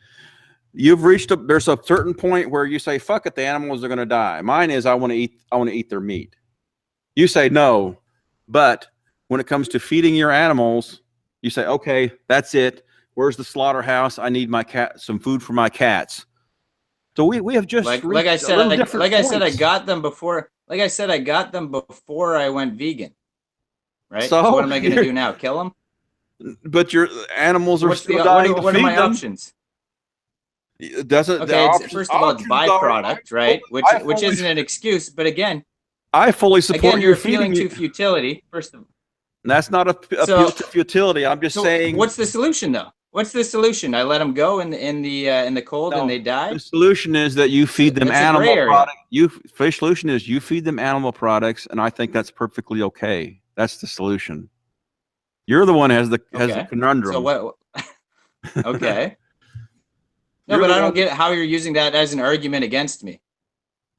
You've reached there's a certain point where you say, fuck it, the animals are going to die. Mine is I want to eat their meat. You say no, but when it comes to feeding your animals, you say, okay, that's it. Where's the slaughterhouse? I need some food for my cats. So we have just like I said, I got them before. Like I said, I got them before I went vegan. Right. So what am I going to do now? Kill them? But your animals are still dying. What are my options? First of all, it's byproduct, right? Which isn't an excuse. But again, I fully support. Again, you're appealing to futility. First of all. That's not appeal to futility. I'm just saying. What's the solution, though? What's the solution? I let them go in the cold and they die. The solution is that you feed them animal products. The solution is you feed them animal products, and I think that's perfectly okay. That's the solution. You're the one has the conundrum. So what? Okay. No, but I don't get how you're using that as an argument against me.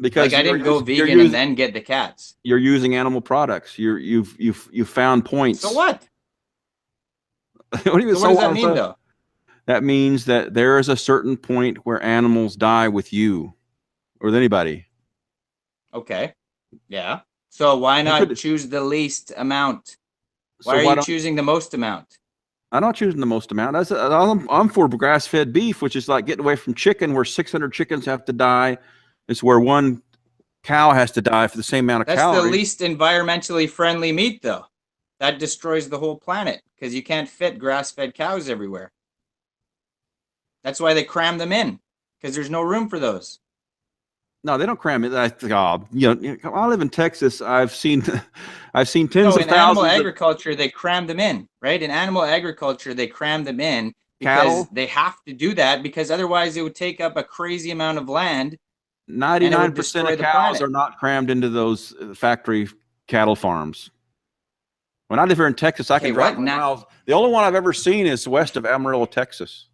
Because I didn't go vegan and then get the cats. You're using animal products. You've found points. So what? What do you mean? So what does that mean, though? That means that there is a certain point where animals die with you or with anybody. Okay. Yeah. So why not choose the least amount? Why are you choosing the most amount? I'm not choosing the most amount. I'm for grass-fed beef, which is like getting away from chicken, where 600 chickens have to die. It's where 1 cow has to die for the same amount of calories. That's the least environmentally friendly meat, though. That destroys the whole planet because you can't fit grass-fed cows everywhere. That's why they cram them in, because there's no room for those. No, they don't cram it. I live in Texas. I've seen tens of thousands. In animal agriculture, they cram them in, right? In animal agriculture, they cram them in because they have to do that, because otherwise it would take up a crazy amount of land. 99% of cows are not crammed into those factory cattle farms. When I live here in Texas, I can drive miles. The only one I've ever seen is west of Amarillo, Texas.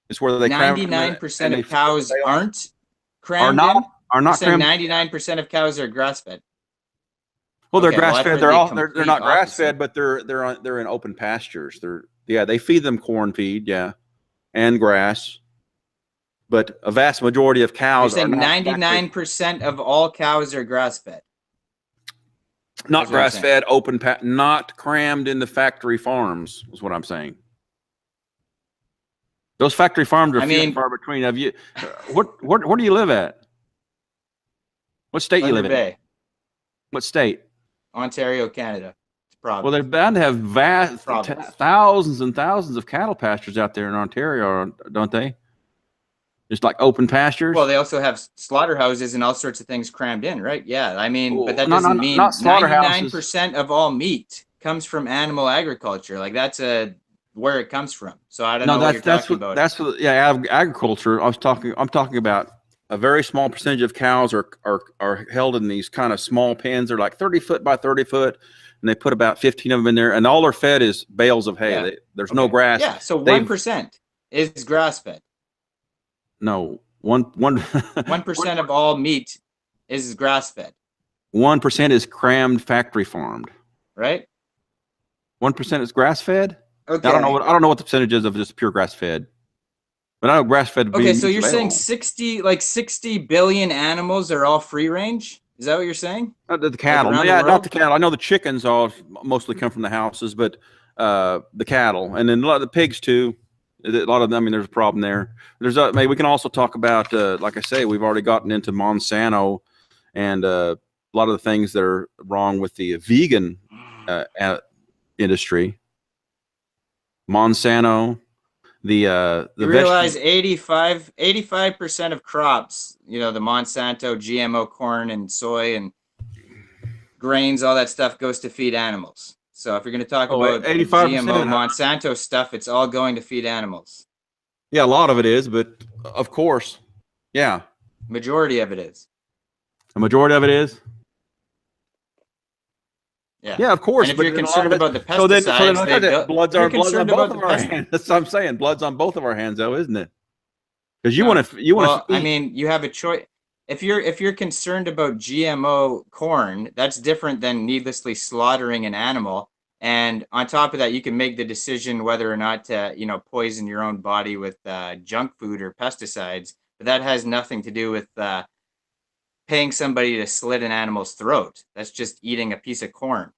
It's where they 99% of cows aren't crammed in? Are not crammed. 99% of cows are grass-fed. Well, they're Okay, well, I've grass fed. heard They're the all they're complete not grass opposite. fed, but they're in open pastures. They feed them corn feed, and grass. But a vast majority of You're cows are saying not factory, 99% of all cows are grass fed. not That's what I'm grass saying. fed, not crammed into factory farms. Is what I'm saying. Those factory farms are I few and mean, far between. Have you? Where do you live at? What state you Thunder live in? Bay, What state? Ontario, Canada. It's a Well, they're province. bound to have vast Province. thousands and thousands of cattle pastures out there in Ontario, don't they? Just like open pastures. Well, they also have slaughterhouses and all sorts of things crammed in, right? Yeah, I mean, but that No, doesn't mean not slaughterhouses. 99% of all meat comes from animal agriculture. Like that's where it comes from. So I don't know what you're talking about. That's what, agriculture. I'm talking about a very small percentage of cows are held in these kind of small pens. They're like 30 foot by 30 foot, and they put about 15 of them in there, and all they're fed is bales of hay. Yeah. There's no grass. Yeah, so 1% is grass fed. No, 1% of all meat is grass fed. 1% is crammed factory farmed. Right? 1% is grass fed. Okay. I don't know what the percentage is of just pure grass fed. But I know grass fed. Okay, so you're saying 60 billion animals are all free range? Is that what you're saying? The cattle, not the cattle. I know the chickens all mostly come from the houses, but the cattle, and then a lot of the pigs too. A lot of them. I mean, there's a problem there. Maybe we can also talk about, like I say, we've already gotten into Monsanto and a lot of the things that are wrong with the vegan industry. Monsanto. You realize 85% of crops, the Monsanto, GMO corn and soy and grains, all that stuff goes to feed animals. So if you're going to talk about 85%, GMO, Monsanto stuff, it's all going to feed animals. Yeah, a lot of it is, but of course, yeah. Majority of it is. A majority of it is? Yeah. Yeah, of course. And if you're concerned about the pesticides, blood's on both of our hands. That's what I'm saying. Blood's on both of our hands, though, isn't it? Because you want to. Well, I mean, you have a choice. If you're concerned about GMO corn, that's different than needlessly slaughtering an animal. And on top of that, you can make the decision whether or not to, poison your own body with junk food or pesticides. But that has nothing to do with paying somebody to slit an animal's throat. That's just eating a piece of corn.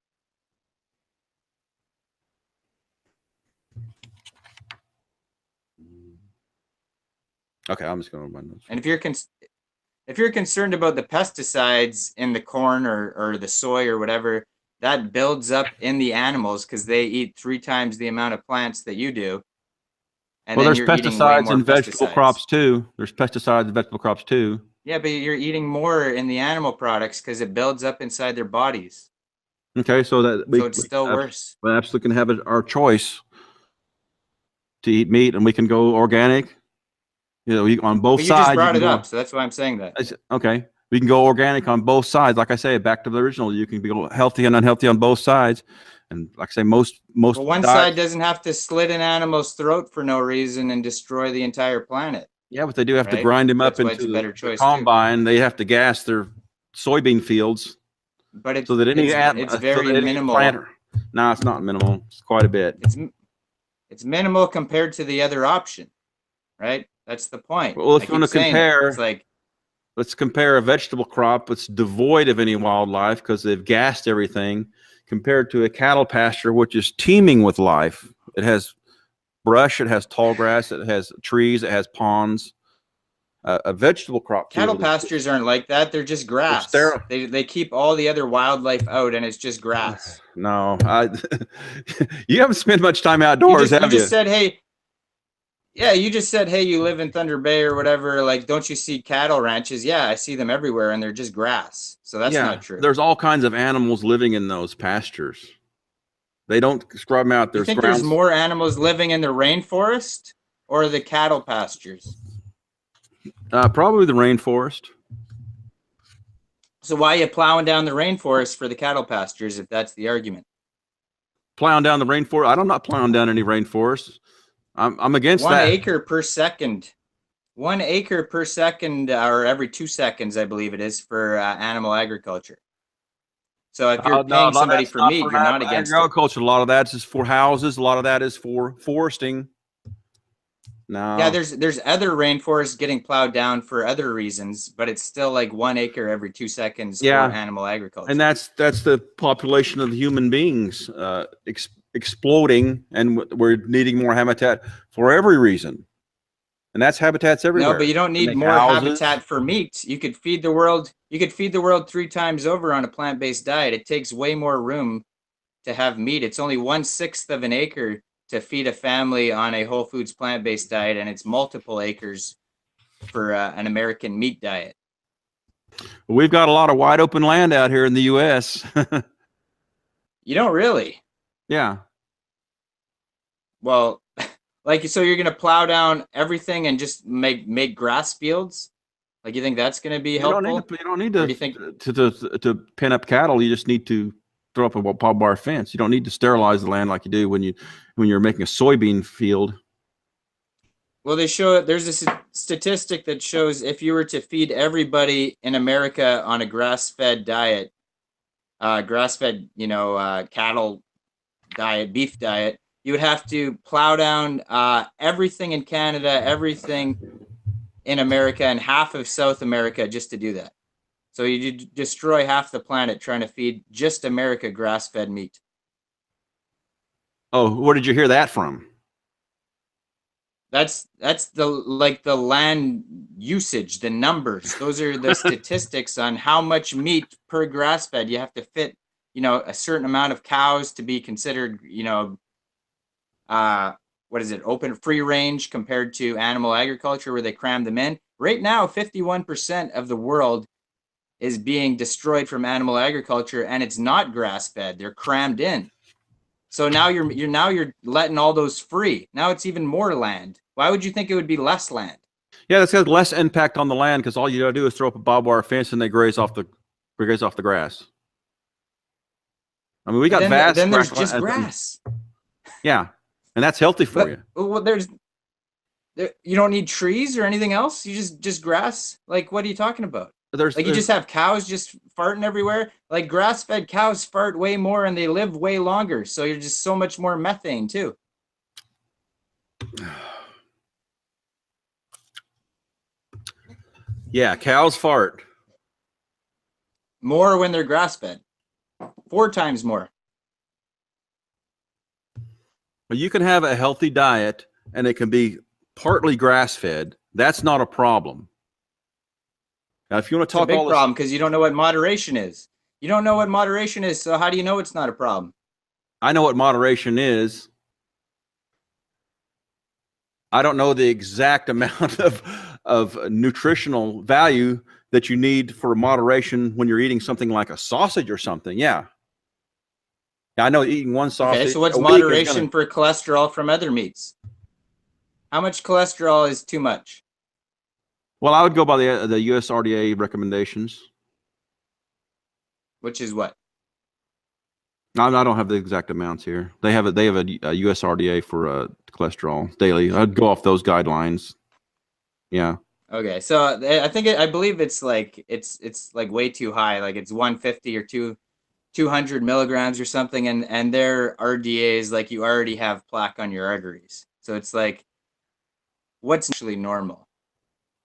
Okay, I'm just going to run those. And if you're concerned about the pesticides in the corn or the soy or whatever, that builds up in the animals because they eat 3 times the amount of plants that you do. And well, there's pesticides in vegetable crops too. There's pesticides in vegetable crops too. Yeah, but you're eating more in the animal products because it builds up inside their bodies. Okay, so it's still worse. We absolutely can have our choice to eat meat, and we can go organic. On both sides. You just brought it up, so that's why I'm saying that. Okay, we can go organic on both sides. Like I say, back to the original, you can be healthy and unhealthy on both sides. And like I say, most. Well, one side doesn't have to slit an animal's throat for no reason and destroy the entire planet. Yeah, but they do have to grind them up into the combine. They have to gas their soybean fields. But it's very minimal. No, it's not minimal. It's quite a bit. It's minimal compared to the other option, right? That's the point. Well, if you want to compare, it's like, let's compare a vegetable crop that's devoid of any wildlife because they've gassed everything, compared to a cattle pasture which is teeming with life. It has brush, it has tall grass, it has trees, it has ponds. A vegetable crop. Cattle pastures aren't like that. They're just grass. They keep all the other wildlife out, and it's just grass. No, you haven't spent much time outdoors, have you? You just said, hey. Yeah, you just said, hey, you live in Thunder Bay or whatever. Like, don't you see cattle ranches? Yeah, I see them everywhere, and they're just grass. So that's not true. There's all kinds of animals living in those pastures. They don't scrub them out. You think there's more animals living in the rainforest or the cattle pastures? Probably the rainforest. So why are you plowing down the rainforest for the cattle pastures if that's the argument? Plowing down the rainforest? I'm not plowing down any rainforests. I'm against that. 1 acre per second. 1 acre per second, or every 2 seconds, I believe it is, for animal agriculture. So if you're No, a paying lot of somebody that's for not meat, for you're not against it. agriculture. A lot of that is for houses. A lot of that is for foresting. No. Yeah, there's other rainforests getting plowed down for other reasons, but it's still like 1 acre every 2 seconds for animal agriculture. And that's the population of human beings exploding, and we're needing more habitat for every reason. And that's habitats everywhere. No, but you don't need more habitat for meat. You could feed the world. You could feed the world 3 times over on a plant-based diet. It takes way more room to have meat. It's only 1/6 of an acre to feed a family on a whole foods plant-based diet, and it's multiple acres for an American meat diet. We've got a lot of wide open land out here in the U.S. You don't really. Yeah. Well, like, so you're gonna plow down everything and just make grass fields? Like, you think that's gonna be helpful? You don't need Or do you think to pin up cattle. You just need to throw up a pole bar fence. You don't need to sterilize the land like you do when you're making a soybean field. Well, there's a statistic that shows if you were to feed everybody in America on a grass-fed diet, grass-fed, cattle diet, beef diet, you would have to plow down everything in Canada, everything in America, and half of South America just to do that. So you destroy half the planet trying to feed just America grass-fed meat. Oh, where did you hear that from? That's the land usage, the numbers. Those are the statistics on how much meat per grass-fed you have to fit, a certain amount of cows to be considered, what is it, open free range compared to animal agriculture where they cram them in. Right now, 51% of the world is being destroyed from animal agriculture, and it's not grass-fed. They're crammed in. So now you're letting all those free. Now it's even more land. Why would you think it would be less land? Yeah, that's got less impact on the land because all you gotta do is throw up a barbed wire fence and they graze off the grass. I mean, we got then there's just grass. Yeah, and that's healthy for you. Well, you don't need trees or anything else. You just grass. Like, what are you talking about? You just have cows just farting everywhere. Like, grass-fed cows fart way more and they live way longer. So you're just so much more methane too. Yeah, cows fart more when they're grass-fed. 4 times more. But you can have a healthy diet and it can be partly grass-fed. That's not a problem. Now, if you want to talk, it's a big problem because you don't know what moderation is. You don't know what moderation is, so how do you know it's not a problem? I know what moderation is. I don't know the exact amount of nutritional value that you need for moderation when you're eating something like a sausage or something. Yeah. I know eating one sausage. Okay, so what's moderation for cholesterol from other meats? How much cholesterol is too much? Well, I would go by the USRDA recommendations. Which is what? I don't have the exact amounts here. They have a USRDA for cholesterol daily. I'd go off those guidelines. Yeah. Okay, so I believe it's like way too high. Like it's 150 or 200 milligrams or something, and their RDA is like you already have plaque on your arteries. So it's like, what's actually normal?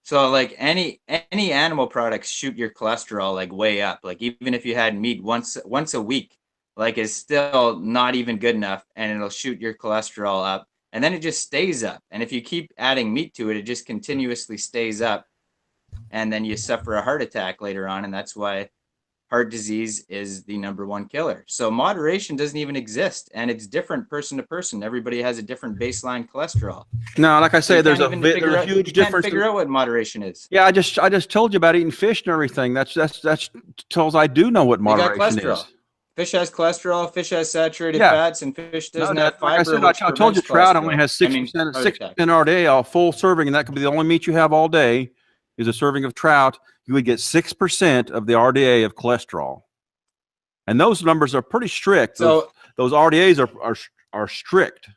So like any animal products shoot your cholesterol like way up. Like even if you had meat once a week, like is still not even good enough, and it'll shoot your cholesterol up, and then it just stays up. And if you keep adding meat to it, it just continuously stays up, and then you suffer a heart attack later on, and that's why heart disease is the #1 killer. So moderation doesn't even exist, and it's different person to person. Everybody has a different baseline cholesterol. No, like I say, so there's a huge difference. Can't figure out what moderation is. Yeah, I just told you about eating fish and everything. That's tells I do know what moderation is. Fish has cholesterol. Fish has saturated fats, and fish doesn't have fiber. Like I told you, trout only has 6% RDA, a full serving, and that could be the only meat you have all day. Is a serving of trout. You would get 6% of the RDA of cholesterol, and those numbers are pretty strict. So those RDAs are strict.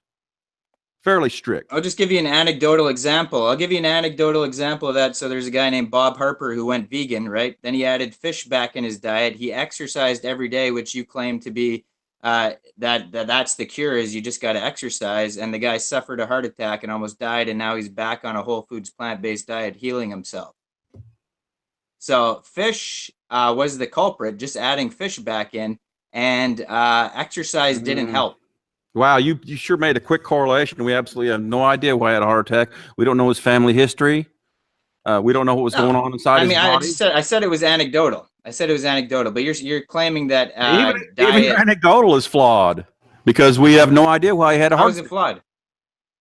fairly strict. I'll just give you an anecdotal example. I'll give you an anecdotal example of that. So there's a guy named Bob Harper who went vegan, right? Then he added fish back in his diet. He exercised every day, which you claim to be that's the cure, is you just got to exercise. And the guy suffered a heart attack and almost died, and now he's back on a whole foods plant-based diet, healing himself. So fish was the culprit, just adding fish back in, and exercise didn't help. Wow, you sure made a quick correlation. We absolutely have no idea why he had a heart attack. We don't know his family history. We don't know what was going on inside his body. I said it was anecdotal. I said it was anecdotal, but you're claiming that even your anecdotal is flawed because we have no idea why he had a heart attack. How is it flawed?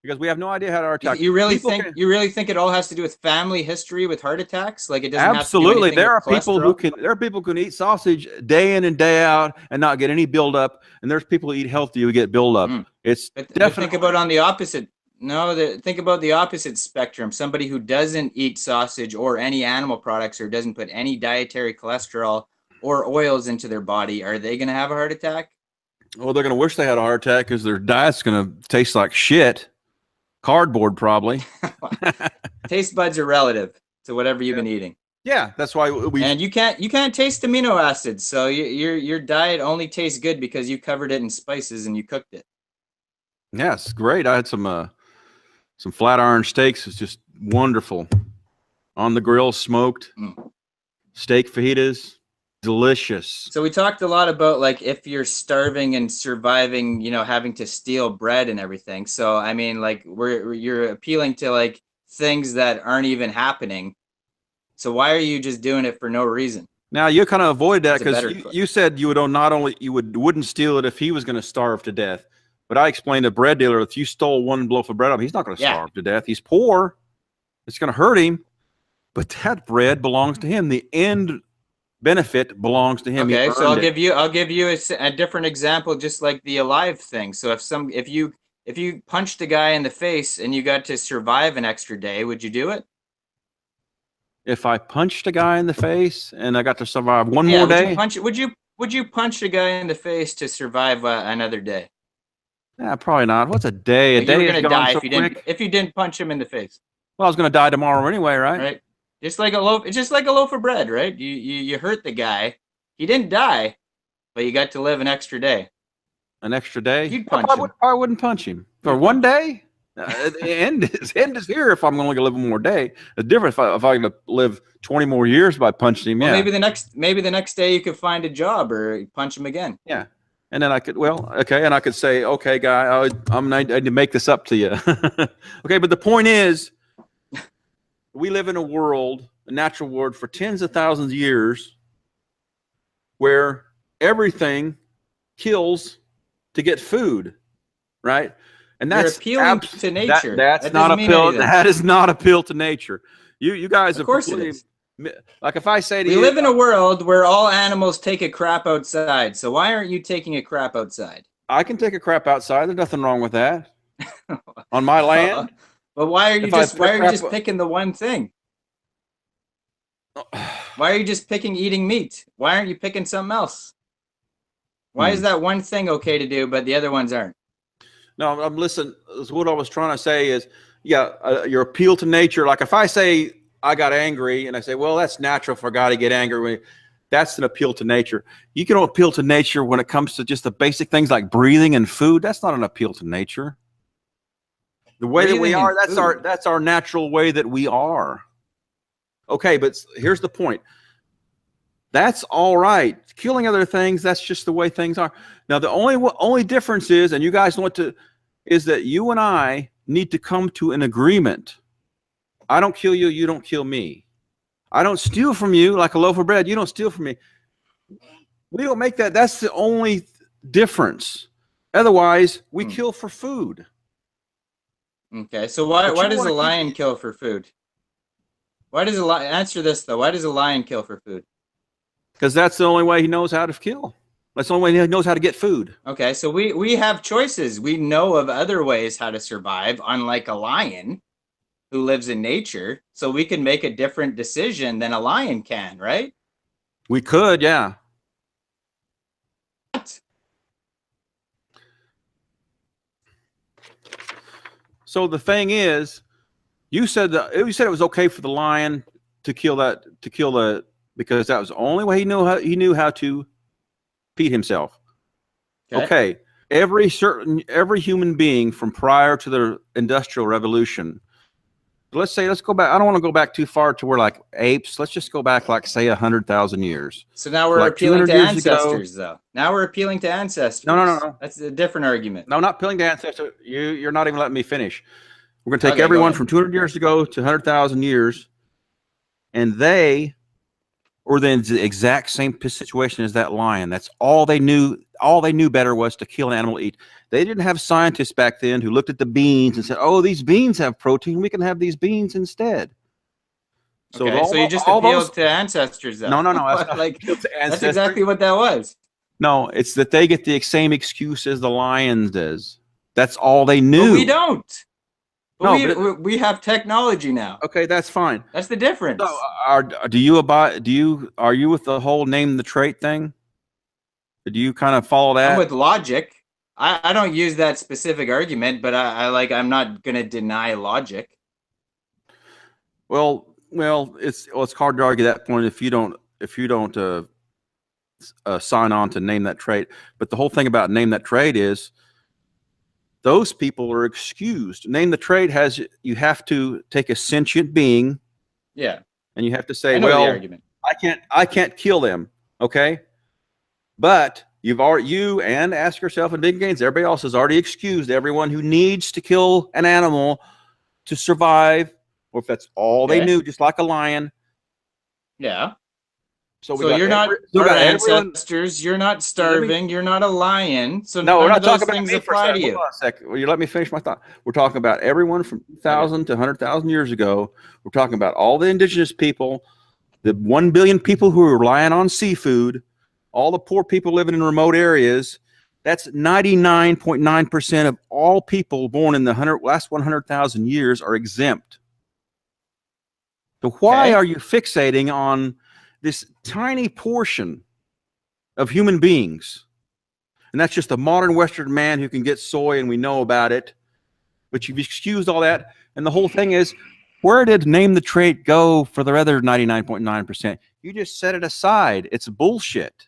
Because we have no idea how to heart attack. You really think it all has to do with family history with heart attacks? Like it doesn't absolutely. Have to do there are people who can eat sausage day in and day out and not get any buildup, and there's people who eat healthy who get buildup. It's definitely. Think about on the opposite. No, think about the opposite spectrum. Somebody who doesn't eat sausage or any animal products or doesn't put any dietary cholesterol or oils into their body, are they going to have a heart attack? Well, they're going to wish they had a heart attack because their diet's going to taste like shit. Cardboard, probably. Taste buds are relative to whatever you've been eating. Yeah, that's why and you can't taste amino acids. So your diet only tastes good because you covered it in spices and you cooked it. Yes, great. I had some flat iron steaks. It's just wonderful. On the grill, smoked. Steak fajitas. Delicious. So we talked a lot about like if you're starving and surviving, having to steal bread and everything. So I mean, like you're appealing to like things that aren't even happening. So why are you just doing it for no reason? Now you kind of avoided that because you said you wouldn't steal it if he was going to starve to death. But I explained to the bread dealer, if you stole one loaf of bread, he's not going to starve to death. He's poor. It's going to hurt him. But that bread belongs to him. The end benefit belongs to him. Okay, so I'll give you a different example, just like the alive thing. So if you punched a guy in the face and you got to survive an extra day, would you do it? If I punched a guy in the face and I got to survive one more day, would you punch a guy in the face to survive another day? Yeah, probably not. What's a day? You were going to die if you didn't punch him in the face. Well, I was going to die tomorrow anyway, right? Right. Just like a loaf of bread, right? You hurt the guy. He didn't die, but you got to live an extra day. An extra day? You'd punch him. I wouldn't punch him. For one day? The end is here if I'm going to live one more day. It's different if I live 20 more years by punching him. Well, maybe the next day you could find a job or punch him again. Yeah. And then I could say, okay, guy, I need to make this up to you. Okay, but the point is, we live in a natural world for tens of thousands of years where everything kills to get food, right? And that's appealing to nature. That is not appeal to nature. You guys of course it is. Like if I say to you, we live in a world where all animals take a crap outside. So why aren't you taking a crap outside? I can take a crap outside. There's nothing wrong with that. On my land. But why are you just picking the one thing? Why are you just picking eating meat? Why aren't you picking something else? Why is that one thing okay to do, but the other ones aren't? No, I'm listening. What I was trying to say is, your appeal to nature. Like if I say I got angry and I say, well, that's natural for a guy to get angry. That's an appeal to nature. You can appeal to nature when it comes to just the basic things like breathing and food. That's not an appeal to nature. The way that we are, that's our natural way that we are. Okay, but here's the point. That's all right. Killing other things, that's just the way things are. Now, the only difference is, and you guys is that you and I need to come to an agreement. I don't kill you, you don't kill me. I don't steal from you like a loaf of bread. You don't steal from me. We don't make that. That's the only difference. Otherwise, we kill for food. Okay, so why does a lion kill for food? Why does answer this though? Why does a lion kill for food? Because that's the only way he knows how to kill. That's the only way he knows how to get food. Okay, so we have choices. We know of other ways how to survive, unlike a lion who lives in nature. So we can make a different decision than a lion can, right? We could, yeah. So the thing is, you said it was okay for the lion to kill the because that was the only way he knew how to feed himself. Okay. Every human being from prior to the Industrial Revolution. Let's go back. I don't want to go back too far to where like apes. Let's just go back like say 100,000 years. So now we're like appealing to ancestors, though. Now we're appealing to ancestors. No. That's a different argument. No, not appealing to ancestors. You're not even letting me finish. We're going to take everyone from 200 years ago to 100,000 years, and they were in the exact same situation as that lion. That's all they knew. All they knew better was to kill an animal to eat. They didn't have scientists back then who looked at the beans and said, "Oh, these beans have protein. We can have these beans instead." So, so you just appealed to ancestors, though. No. That's exactly what that was. No, it's that they get the same excuse as the lions does. That's all they knew. But we don't. We have technology now. Okay, that's fine. That's the difference. So, are you with the whole name the trait thing? Do you kind of follow that? I'm with logic. I don't use that specific argument, but I'm not going to deny logic. Well, it's hard to argue that point if you don't sign on to name that trait. But the whole thing about name that trait is those people are excused. Name the trait you have to take a sentient being. Yeah. And you have to say, well, I can't kill them. Okay. But you and Ask Yourself and Big Gains, everybody else has already excused everyone who needs to kill an animal to survive, or if that's all they knew, just like a lion. Yeah. So you're not our ancestors. You're not starving. You're not a lion. So no, we're not talking about things apply to you. Hold on a second. Will you let me finish my thought? We're talking about everyone from 2,000 to 100,000 years ago. We're talking about all the indigenous people, the 1 billion people who are relying on seafood, all the poor people living in remote areas. That's 99.9% of all people born in the last 100,000 years are exempt. So why are you fixating on this tiny portion of human beings? And that's just a modern Western man who can get soy and we know about it. But you've excused all that. And the whole thing is, where did name the trait go for the other 99.9%? You just set it aside. It's bullshit.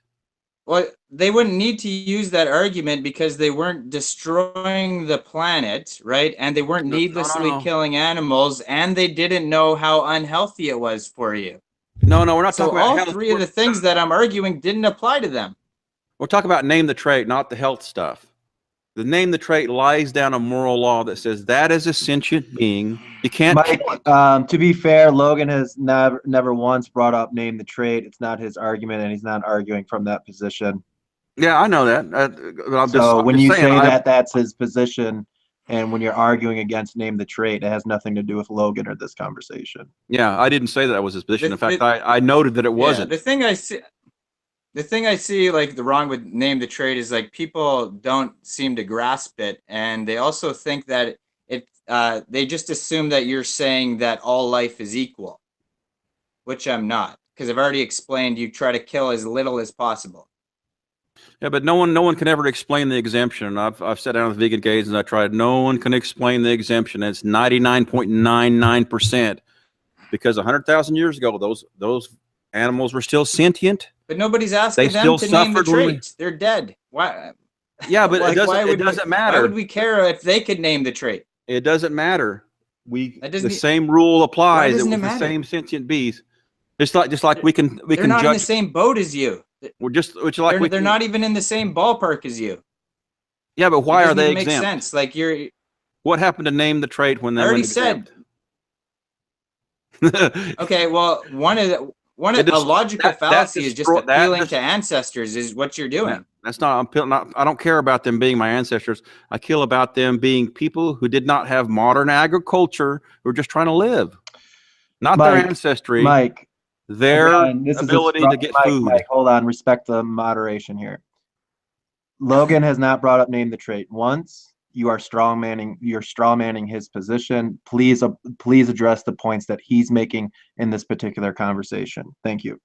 Well, they wouldn't need to use that argument because they weren't destroying the planet, right? And they weren't needlessly killing animals, and they didn't know how unhealthy it was for you. No, we're not talking about all three of the things that I'm arguing didn't apply to them. We're talking about name the trait, not the health stuff. The name the trait lies down a moral law that says that is a sentient being. You can't. Mike, to be fair, Logan has never once brought up name the trait. It's not his argument, and he's not arguing from that position. Yeah, I know that. But when you say that that's his position, and when you're arguing against name the trait, it has nothing to do with Logan or this conversation. Yeah, I didn't say that was his position. In fact, I noted that it wasn't. The thing I see like the wrong with name the trait is like people don't seem to grasp it, and they also think that they just assume that you're saying that all life is equal, which I'm not, because I've already explained you try to kill as little as possible. Yeah, but no one can ever explain the exemption. I've sat down with vegan gays and I tried. No one can explain the exemption. It's 99.99% because 100,000 years ago those animals were still sentient. But nobody's asking them to name the trait. They're dead. Why? Yeah, but it doesn't matter. Why would we care if they could name the trait? It doesn't matter. The same rule applies. It was the same sentient bees. Just like we can They're not in the same boat as you. They're not even in the same ballpark as you. Yeah, but why are they exempt? Makes sense. Like what happened to name the trait when they already said? Okay, well, a logical fallacy is just appealing to ancestors is what you're doing. That's not. I don't care about them being my ancestors. I care about them being people who did not have modern agriculture, who were just trying to live, not their ancestry. Mike. Their ability to get food. Mike, hold on. Respect the moderation here. Logan has not brought up name the trait once. You are strawmanning. You're strawmanning his position. Please address the points that he's making in this particular conversation. Thank you.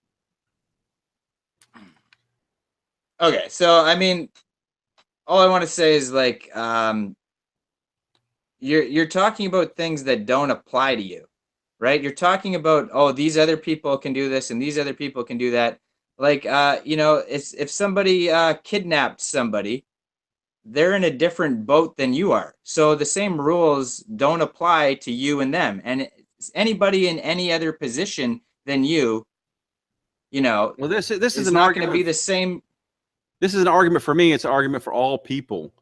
Okay, so I mean, all I want to say is like, you're talking about things that don't apply to you, right? You're talking about, oh, these other people can do this and these other people can do that. Like, it's if somebody kidnapped somebody, they're in a different boat than you are. So the same rules don't apply to you and them. And anybody in any other position than you, Well, this is an not going to argument. be the same. This is an argument for me. It's an argument for all people,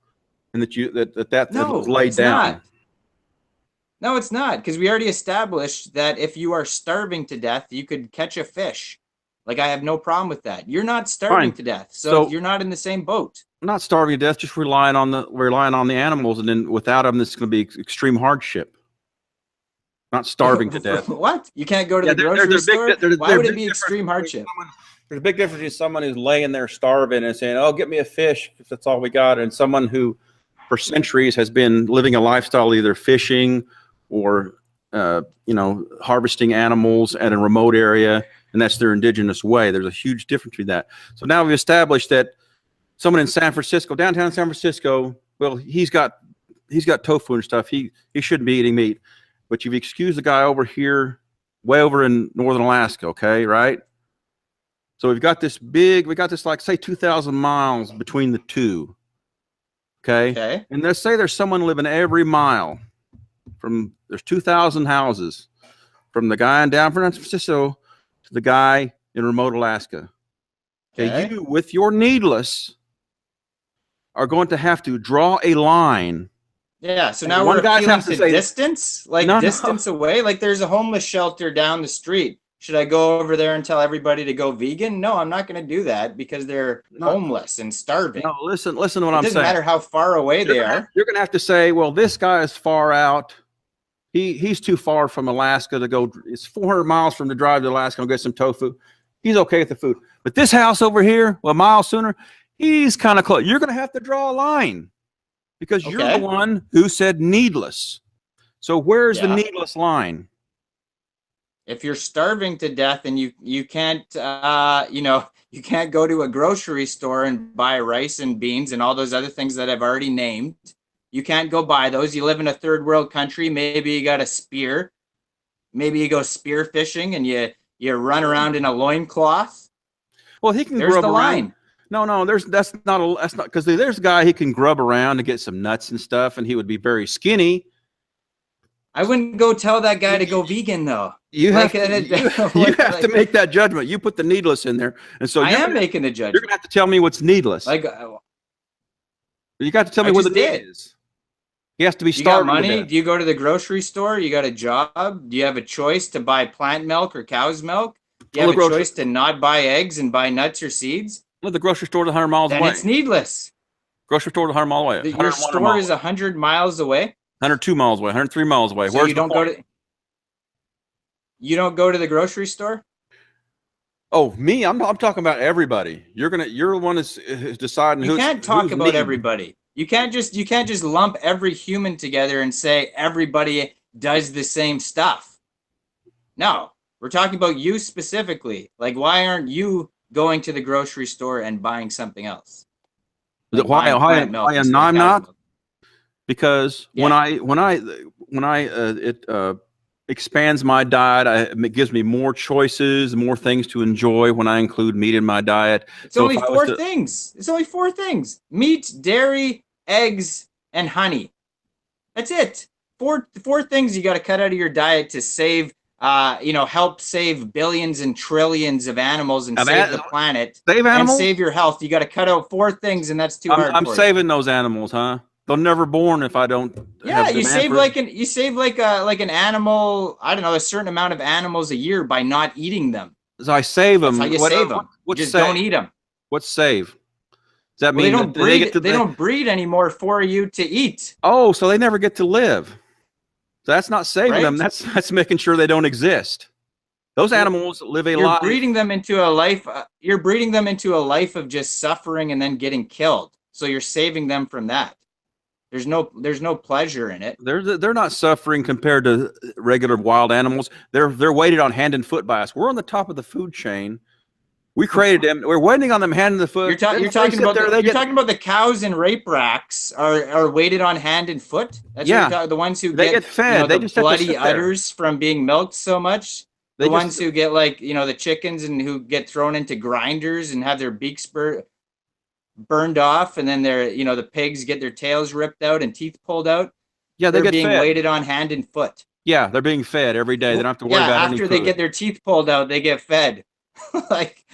and that No, was laid it's down. not. No, it's not, because we already established that if you are starving to death, you could catch a fish. Like, I have no problem with that. You're not starving Fine. to death, so So- you're not in the same boat. I'm not starving to death, just relying on the animals, and then without them, this is going to be extreme hardship. Not starving to death. What? You can't go to Yeah, the there- grocery there's a big- store? there's- Why there's would a it be big extreme difference between hardship? There's a big difference between someone who's laying there starving and saying, "Oh, get me a fish," if that's all we got, and someone who, for centuries, has been living a lifestyle either fishing or harvesting animals at a remote area, and that's their indigenous way. There's a huge difference between that. So now we've established that someone in San Francisco, downtown San Francisco, well, he's got tofu and stuff. He shouldn't be eating meat, but you've excused the guy over here, way over in northern Alaska. Okay, right? So we got this like say 2,000 miles between the two. Okay. And let's say there's someone living every mile there's 2,000 houses from the guy in down San Francisco to the guy in remote Alaska. Okay. You, with your needless, are going to have to draw a line. Yeah, so now we're appealing to distance? Like No. distance away? Like there's a homeless shelter down the street. Should I go over there and tell everybody to go vegan? No, I'm not going to do that because they're homeless and starving. No, listen to what I'm saying. It doesn't matter how far away they are. You're going to have to say, well, this guy is far out. He's too far from Alaska to go. It's 400 miles from the drive to Alaska and get some tofu. He's okay with the food. But this house over here, well, a mile sooner, he's kind of close. You're going to have to draw a line because you're the one who said needless. So where's the needless line? If you're starving to death and you can't you can't go to a grocery store and buy rice and beans and all those other things that I've already named, you can't go buy those. You live in a third world country. Maybe you got a spear. Maybe you go spear fishing and you run around in a loincloth. Well, he can There's grub the around. line. No, that's not because there's a guy he can grub around to get some nuts and stuff, and he would be very skinny. I wouldn't go tell that guy to go vegan though. You have to make that judgment. You put the needless in there, and so I am making the judgment. You're gonna have to tell me what's needless. Like you got to tell me what the need is. He has to be starving. You got money? Do you go to the grocery store? You got a job? Do you have a choice to buy plant milk or cow's milk? Do you have a choice to not buy eggs and buy nuts or seeds? Well, the grocery store is 100 miles away. Then it's needless. Grocery store is 100 miles away. Your store is 100 miles away. 102 miles away. 103 miles away. So you don't go to the grocery store? Oh, me? I'm talking about everybody. You're the one that's deciding who's. You can't talk about everybody. You can't just lump every human together and say everybody does the same stuff. No, we're talking about you specifically. Like, why aren't you going to the grocery store and buying something else? Like why am I not? Because when it expands my diet, it gives me more choices, more things to enjoy when I include meat in my diet. It's only four things. It's only four things: meat, dairy, eggs, and honey. That's it. Four things you got to cut out of your diet to save, help save billions and trillions of animals and save the planet. Save animals? And save your health. You got to cut out four things, and that's too hard. I'm saving those animals, huh? They're never born if I don't. Yeah, you save like an animal. I don't know, a certain amount of animals a year by not eating them. So I save them. That's how you save them. Just don't eat them. What's save? Does that mean they don't breed? They don't breed anymore for you to eat. Oh, so they never get to live. So that's not saving them. That's making sure they don't exist. Those animals live a life. You're breeding them into a life. You're breeding them into a life of just suffering and then getting killed. So you're saving them from that. There's no pleasure in it. They're not suffering compared to regular wild animals. They're weighted on hand and foot by us. We're on the top of the food chain. We created them. We're waiting on them hand in the foot. You're talking about the cows in rape racks are weighted on hand and foot. That's what you're talking. The ones who get fed. They the just have to bloody sit there. udders from being milked so much. The ones who get like the chickens and who get thrown into grinders and have their beaks burned off, and then the pigs get their tails ripped out and teeth pulled out. Yeah, they're being weighted on hand and foot. Yeah, they're being fed every day. They don't have to worry about after they get their teeth pulled out, they get fed. Like,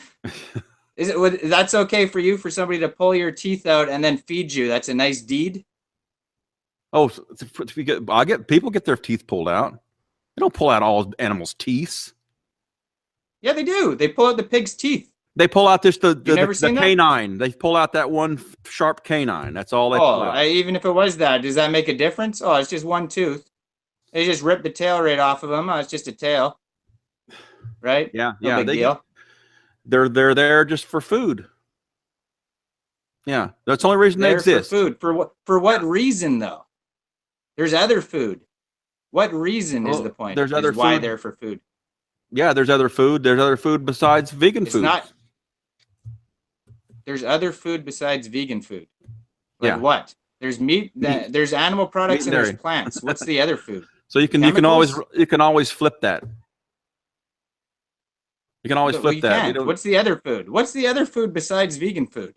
that's okay for you, for somebody to pull your teeth out and then feed you? That's a nice deed. Oh, people get their teeth pulled out. They don't pull out all animals' teeth. Yeah, they do. They pull out the pig's teeth. They pull out the that? canine. They pull out that one sharp canine. That's all they pull out. Even if it was that, does that make a difference? Oh, it's just one tooth. They just rip the tail right off of them. Oh, it's just a tail, right? Yeah, no big deal. They're there just for food. Yeah, that's the only reason they exist. For food. For what reason though? There's other food. What reason is the point? There's other food. Why they're for food? Yeah, there's other food. There's other food besides vegan food. There's other food besides vegan food. Like what? There's meat. There's animal products, and there's plants. What's the other food? So you can always flip that. You can always flip that. What's the other food? What's the other food besides vegan food?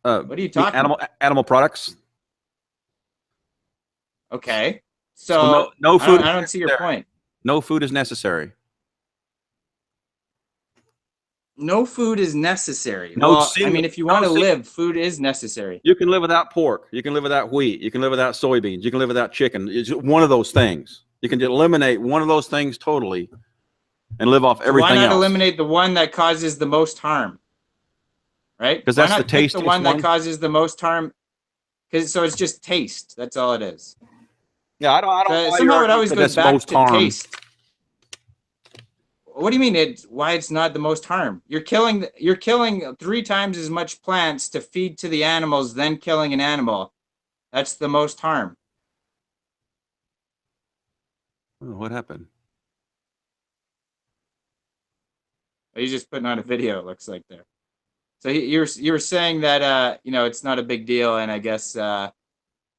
What are you talking about? Animal products. Okay. So no food. I don't see your point. No food is necessary. No food is necessary. If you want to live, food is necessary. You can live without pork. You can live without wheat. You can live without soybeans. You can live without chicken. It's one of those things. You can eliminate one of those things totally and live off everything else. Why not eliminate the one that causes the most harm? Right? Because that's the tastiest the one that causes the most harm. So it's just taste. That's all it is. Yeah, I don't. Somehow it always goes back to taste. What do you mean? Why it's not the most harm? You're killing 3 times as much plants to feed to the animals than killing an animal. That's the most harm. Oh, what happened? He's just putting on a video. It looks like there. So you're saying that it's not a big deal, and I guess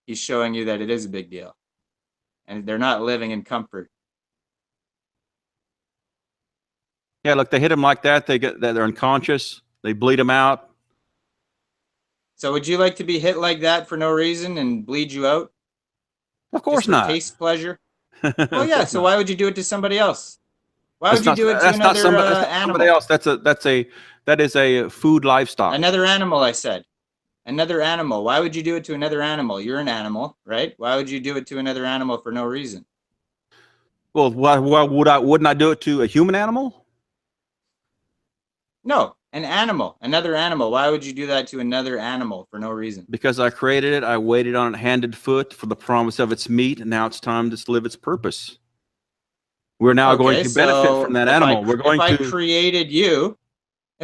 he's showing you that it is a big deal, and they're not living in comfort. Yeah, look, they hit him like that. They're unconscious. They bleed him out. So would you like to be hit like that for no reason and bleed you out? Of course not. Taste pleasure. Well, yeah. So why would you do it to somebody else? Why would you do it to another animal? Somebody else. That is a food livestock. Another animal. I said. Another animal. Why would you do it to another animal? You're an animal, right? Why would you do it to another animal for no reason? Well, why wouldn't I do it to a human animal? No, an animal, another animal. Why would you do that to another animal for no reason? Because I created it. I waited on it hand and foot for the promise of its meat, and now it's time to live its purpose. We're now going to benefit from that animal. If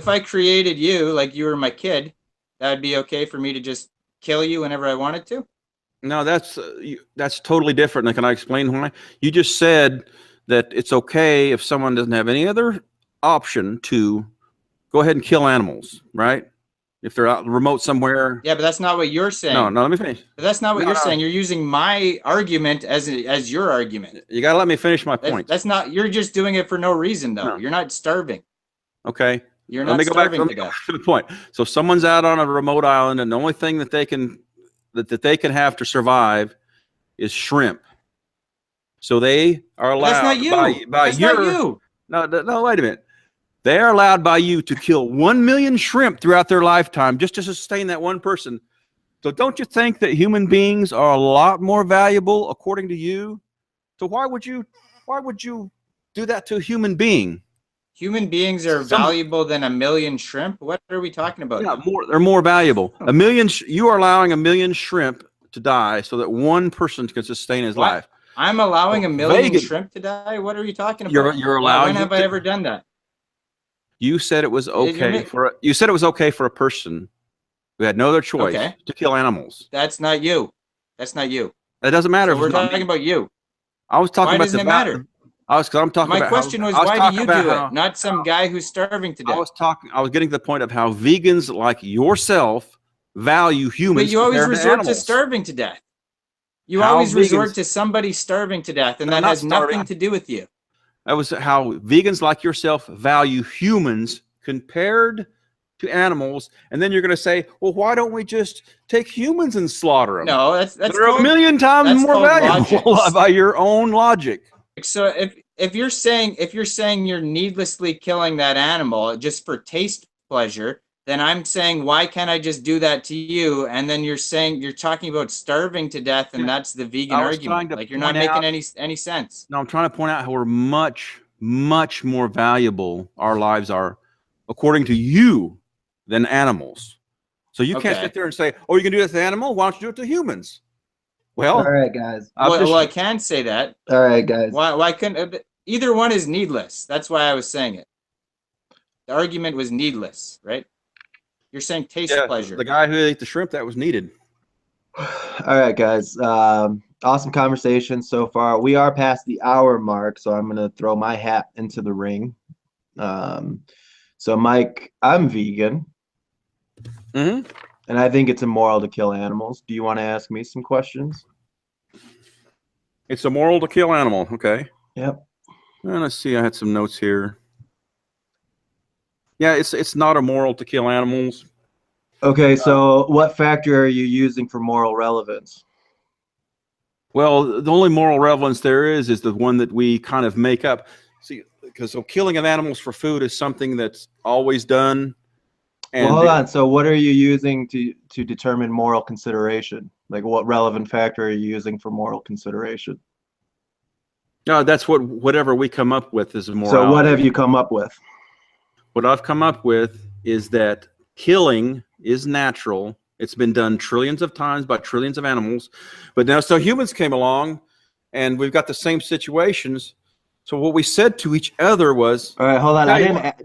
I created you like you were my kid, that would be okay for me to just kill you whenever I wanted to? No, that's totally different. And can I explain why? You just said that it's okay if someone doesn't have any other option to go ahead and kill animals, right? If they're out remote somewhere. Yeah, but that's not what you're saying. No, let me finish. But that's not what you're saying. You're using my argument as your argument. You got to let me finish my point. That's not. You're just doing it for no reason, though. No. You're not starving. Okay. You're not starving to death. To the point. So someone's out on a remote island, and the only thing that they can have to survive is shrimp. So they are allowed. That's not you. That's not you. No, wait a minute. They are allowed by you to kill 1 million shrimp throughout their lifetime just to sustain that one person. So don't you think that human beings are a lot more valuable according to you? So why would you do that to a human being? Human beings are valuable than 1 million shrimp? What are we talking about? Yeah, they're more valuable. You are allowing 1 million shrimp to die so that one person can sustain his life. I'm allowing 1 million shrimp to die? What are you talking about? You're allowing. When have I ever done that? You said it was okay for a person who had no other choice to kill animals. That's not you. That's not you. That doesn't matter. So we're talking about you. I was talking about Why doesn't it matter? I'm talking My about question was, I why talking do you about do how- it, not some guy who's starving to I death? was getting to the point of how vegans like yourself value But humans you always compared to resort to animals. starving to death. You How always resort vegans, to somebody starving to death, and they're that not has nothing starving. to do with you. That was how vegans like yourself value humans compared to animals. And then you're going to say, well, why don't we just take humans and slaughter them? No, that's They're a called million times that's more called valuable logic. by your own logic. So if you're saying you're needlessly killing that animal just for taste pleasure, then I'm saying, why can't I just do that to you? And then you're talking about starving to death, and that's the vegan I was trying argument. to Like, you're not point out- making any sense. No, I'm trying to point out how we're much, much more valuable our lives are, according to you, than animals. So you can't Okay. sit there and say, oh, you can do this to animal? Why don't you do it to humans? Well, All right, guys. Well, I can say that. All right, guys. Why couldn't either one is needless? That's why I was saying it. The argument was needless, right? You're saying taste pleasure. the guy who ate the shrimp, that was needed. All right, guys. Awesome conversation so far. We are past the hour mark, so I'm gonna throw my hat into the ring. So, Mike, I'm vegan, Mm-hmm. and I think it's immoral to kill animals. Do you want to ask me some questions? It's immoral to kill animal. Okay. Yep. Let's see. I had some notes here. Yeah, it's not immoral to kill animals. Okay, so what factor are you using for moral relevance? Well, the only moral relevance there is the one that we kind of make up. See, because killing of animals for food is something that's always done. And Well, hold on. So what are you using to determine moral consideration? Like, what relevant factor are you using for moral consideration? No, that's whatever we come up with is a moral. So what have you come up with? What I've come up with is that killing is natural. It's been done trillions of times by trillions of animals. But now, so humans came along, and we've got the same situations. So what we said to each other was... All right, hold on.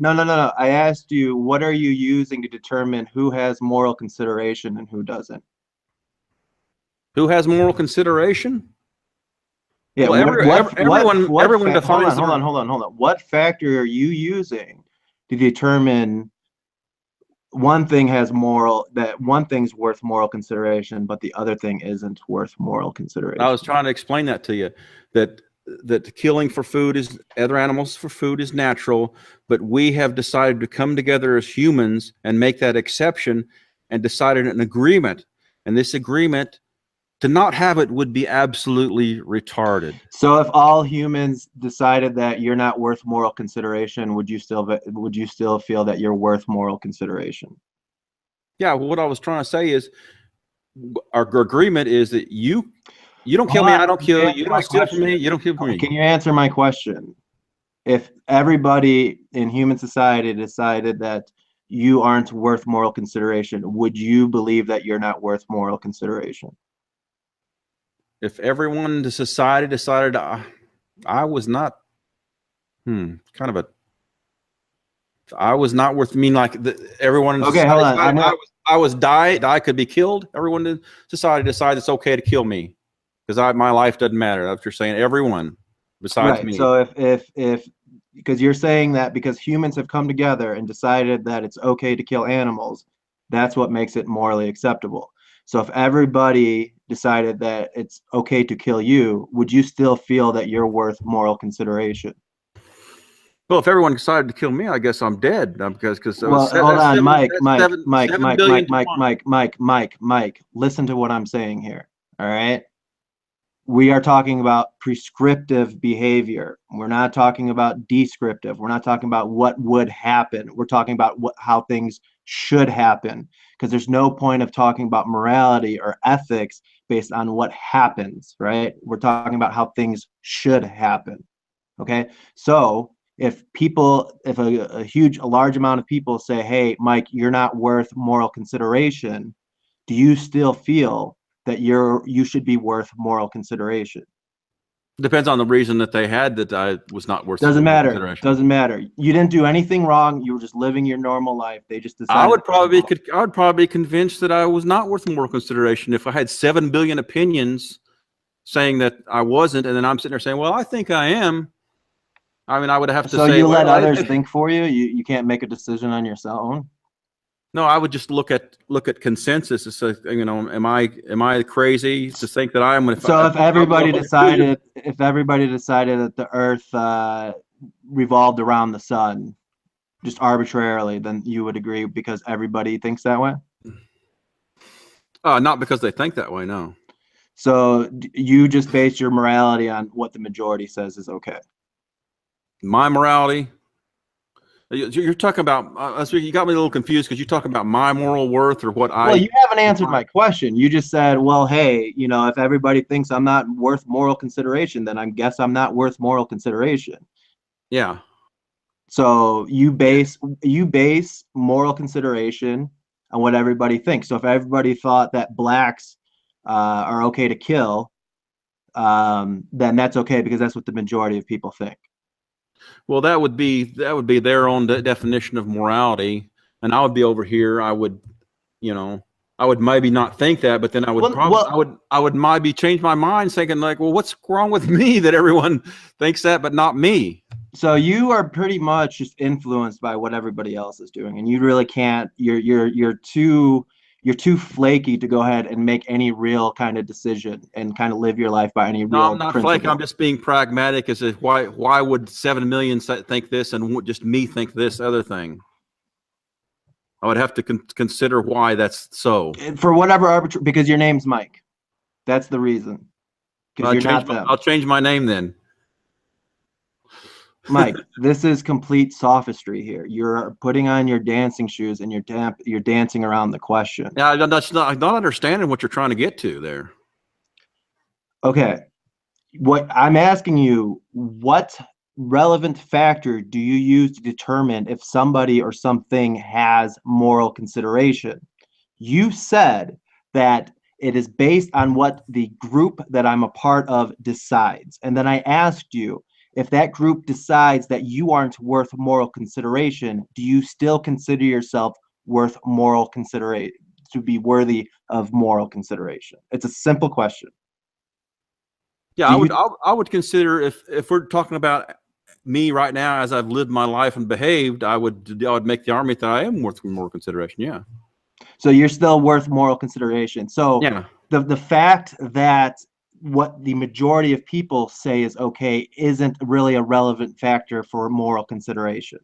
No. I asked you, what are you using to determine who has moral consideration and who doesn't? Who has moral consideration? Yeah, well, everyone defines... Hold on. What factor are you using to determine one thing has one thing's worth moral consideration, but the other thing isn't worth moral consideration? I was trying to explain that to you, that killing for food is other animals for food is natural, but we have decided to come together as humans and make that exception and decided an agreement. And this agreement, to not have it would be absolutely retarded. So if all humans decided that you're not worth moral consideration, would you still feel that you're worth moral consideration? Yeah, well, what I was trying to say is our agreement is that you don't kill me, I don't kill you. You don't steal from me, you don't kill from me. Can you answer my question? If everybody in human society decided that you aren't worth moral consideration, would you believe that you're not worth moral consideration? If everyone in the society decided I was not, I was not worth, everyone in okay, society, hold on. I could be killed. Everyone in society decides it's okay to kill me because my life doesn't matter. That's what you're saying. Everyone besides me. So if because you're saying that because humans have come together and decided that it's okay to kill animals, that's what makes it morally acceptable. So if everybody decided that it's okay to kill you, would you still feel that you're worth moral consideration? Well, if everyone decided to kill me, I guess I'm dead. Because well, hold on, Mike. Listen to what I'm saying here. All right. We are talking about prescriptive behavior. We're not talking about descriptive. We're not talking about what would happen. We're talking about how things should happen, because there's no point of talking about morality or ethics based on what happens, right? We're talking about how things should happen. Okay. So if a large amount of people say, hey, Mike, you're not worth moral consideration, do you still feel that you should be worth moral consideration? Depends on the reason that they had that I was not worth. Doesn't matter. Doesn't matter. You didn't do anything wrong. You were just living your normal life. They just decided. I would probably be convinced that I was not worth moral consideration if I had 7 billion opinions saying that I wasn't, and then I'm sitting there saying, well, I think I am. I mean, I would have to So say, you let well, others think for you. You can't make a decision on your own. no, I would just look at consensus to say, am I crazy to think that I am? So if everybody decided that the Earth revolved around the sun just arbitrarily, then you would agree because everybody thinks that way? Not because they think that way, no. So you just base your morality on what the majority says is okay. My morality. You're talking about. You got me a little confused because you talk about my moral worth or what I. Well, you haven't answered my question. You just said, "Well, hey, if everybody thinks I'm not worth moral consideration, then I guess I'm not worth moral consideration." Yeah. So you base moral consideration on what everybody thinks. So if everybody thought that blacks are okay to kill, then that's okay because that's what the majority of people think. Well, that would be their own definition of morality, and I would be over here. I would maybe not think that, but then I would I would maybe change my mind, thinking like, well, what's wrong with me that everyone thinks that, but not me? So you are pretty much just influenced by what everybody else is doing, and you really can't. You're too flaky to go ahead and make any real kind of decision and kind of live your life by any real. No, I'm not principle. flaky. I'm just being pragmatic. As if why would 7 million think this and just me think this other thing? I would have to consider why that's so. For whatever because your name's Mike. That's the reason. Because you're not them. I'll change my name then. Mike, this is complete sophistry here. You're putting on your dancing shoes and you're dancing around the question. Yeah, I'm not understanding what you're trying to get to there. Okay. What I'm asking you, what relevant factor do you use to determine if somebody or something has moral consideration? You said that it is based on what the group that I'm a part of decides. And then I asked you, if that group decides that you aren't worth moral consideration, do you still consider yourself worth moral consideration, to be worthy of moral consideration? It's a simple question. Yeah, I would consider if we're talking about me right now as I've lived my life and behaved, I would make the argument that I am worth moral consideration. Yeah. So you're still worth moral consideration. So yeah. The fact that what the majority of people say is okay isn't really a relevant factor for moral consideration.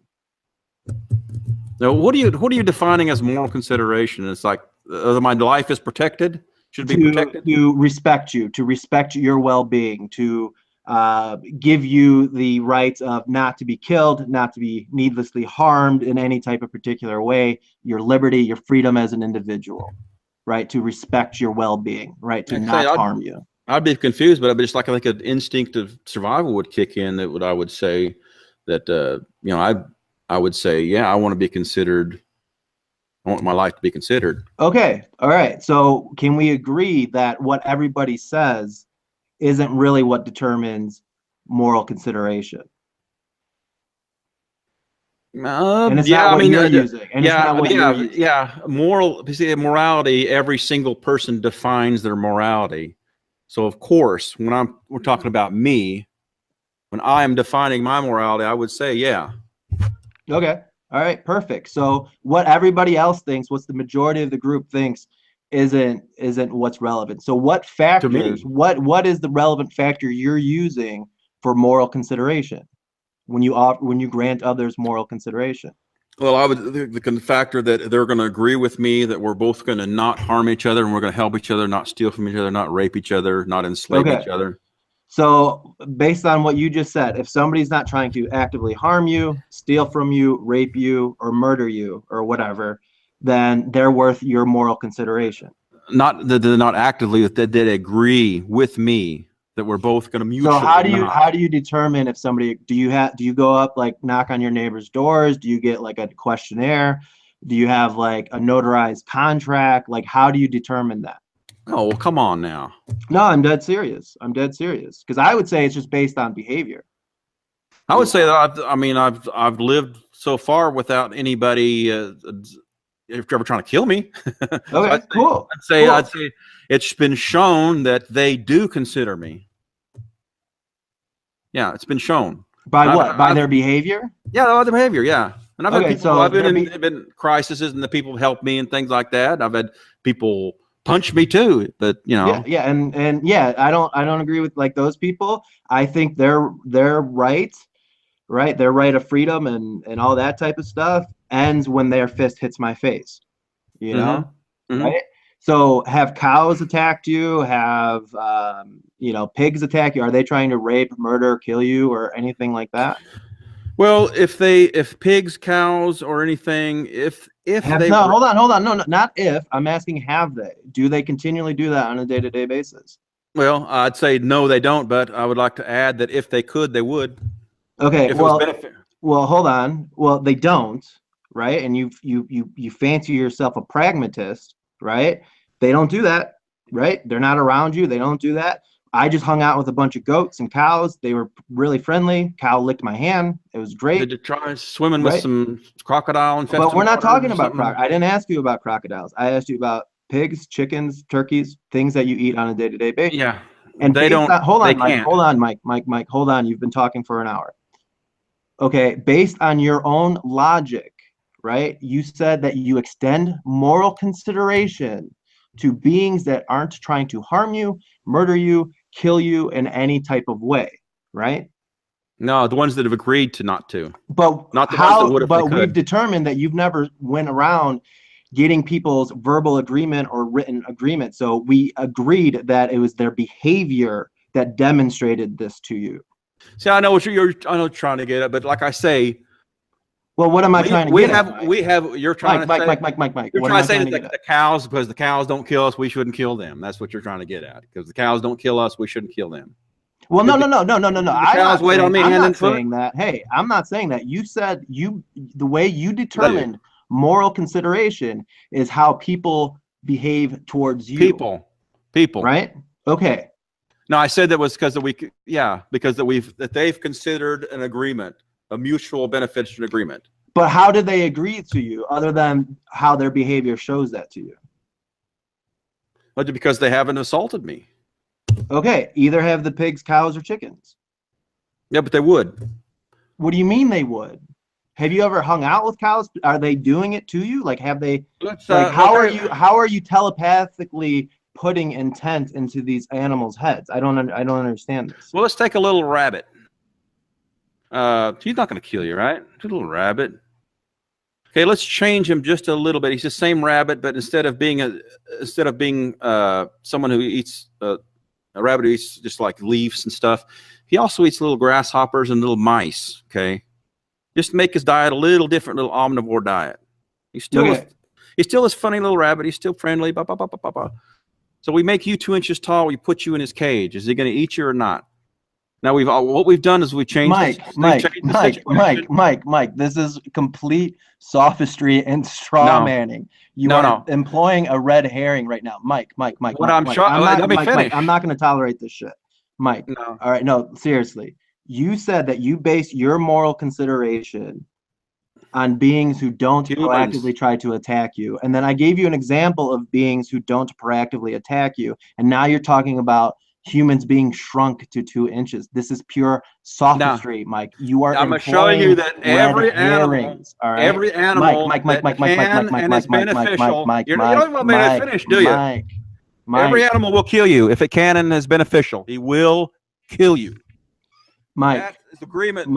Now, what are you defining as moral consideration? It's like my life is protected. Should be protected. To respect you, to respect your well-being, to give you the rights of not to be killed, not to be needlessly harmed in any type of particular way, your liberty, your freedom as an individual, right? To respect your well-being, right? To not harm you. I'd be confused, but just like an instinct of survival would kick in. That I would say that I would say, yeah, I want to be considered. I want my life to be considered. Okay. All right. So can we agree that what everybody says isn't really what determines moral consideration? And it's not what you're using. And it's not what you're using. Yeah. Morality, every single person defines their morality. So of course, when we're talking about me, when I am defining my morality, I would say, yeah. Okay. All right, perfect. So what everybody else thinks, what the majority of the group thinks, isn't what's relevant. So what factors, what is the relevant factor you're using for moral consideration when you grant others moral consideration? Well, the factor that they're going to agree with me that we're both going to not harm each other and we're going to help each other, not steal from each other, not rape each other, not enslave each other. So based on what you just said, if somebody's not trying to actively harm you, steal from you, rape you, or murder you, or whatever, then they're worth your moral consideration. Not actively, that they agree with me that we're both going to mutually. So how do you determine if somebody, do you go up, like, knock on your neighbor's doors? Do you get like a questionnaire? Do you have like a notarized contract? Like, how do you determine that? Oh, well, come on now. No, I'm dead serious. Because I would say it's just based on behavior. I would say that I've lived so far without anybody ever trying to kill me. Okay, cool. I'd say it's been shown that they do consider me. Yeah, it's been shown. By what? By their behavior? Yeah, by their behavior. Yeah. And I've had Okay, people. so I've been in crises, and the people have helped me and things like that. I've had people punch me too, but you know. Yeah, and yeah, I don't agree with like those people. I think their right, their right of freedom and all that type of stuff ends when their fist hits my face. You know, Mm-hmm. right? So have cows attacked you? Have pigs attack you? Are they trying to rape, murder, kill you, or anything like that? Well, if pigs, cows, or anything, if they No, were, hold on, no, not if. I'm asking, have they? Do they continually do that on a day-to-day basis? well, I'd say no, they don't. But I would like to add that if they could, they would. Okay, If it was benefit. well, hold on. Well, they don't, right? And you fancy yourself a pragmatist, right? They don't do that, right? They're not around you. They don't do that. I just hung out with a bunch of goats and cows. They were really friendly. Cow licked my hand. It was great. Did you try swimming with some crocodile infested? But we're not talking about I didn't ask you about crocodiles. I asked you about pigs, chickens, turkeys, things that you eat on a day-to-day basis. Yeah. And they don't. Hold on, Mike. Can't. Hold on, Mike. Hold on. You've been talking for an hour. Okay, based on your own logic, right? You said that you extend moral consideration to beings that aren't trying to harm you, murder you, kill you in any type of way, right? No, the ones that have agreed to not to. But not the ones that would if but they could. We've determined that you've never went around getting people's verbal agreement or written agreement. So we agreed that it was their behavior that demonstrated this to you. See, I know what you're trying to get at, but like I say, well, what am I trying to get at? You're trying to say, Mike. You're trying to say that the cows, because the cows don't kill us, we shouldn't kill them. That's what you're trying to get at. Because the cows don't kill us, we shouldn't kill them. Well, no. I'm not saying that. Hey, I'm not saying that. You said the way you determined moral consideration is how people behave towards you. People. Right? Okay. No, I said that was because that they've considered an agreement, a mutual beneficial agreement. But how did they agree to you, other than how their behavior shows that to you? But because they haven't assaulted me. Okay, either have the pigs, cows, or chickens. Yeah, but they would. What do you mean they would? Have you ever hung out with cows? Are they doing it to you? Like, have they? How are you telepathically putting intent into these animals' heads? I don't understand this. Well, let's take a little rabbit. He's not going to kill you, right? A little rabbit. Okay, let's change him just a little bit. He's the same rabbit, but instead of being someone who eats a rabbit who eats just like leaves and stuff, he also eats little grasshoppers and little mice. Okay, just make his diet a little different, little omnivore diet. He's still this funny little rabbit. He's still friendly. So we make you 2 inches tall. We put you in his cage. Is he going to eat you or not? Now what we've done is we changed. Mike. This is complete sophistry and straw manning. You are employing a red herring right now, Mike. Let me finish. I'm not going to tolerate this shit, Mike. No. All right, no, seriously. You said that you base your moral consideration on beings who don't proactively try to attack you, and then I gave you an example of beings who don't proactively attack you, and now you're talking about humans being shrunk to 2 inches. This is pure sophistry, Mike. You are. I'm showing you that every animal, Mike, beneficial. You don't want me to finish, do you? Mike, every animal will kill you if it can and is beneficial. He will kill you. Mike, that is agreement.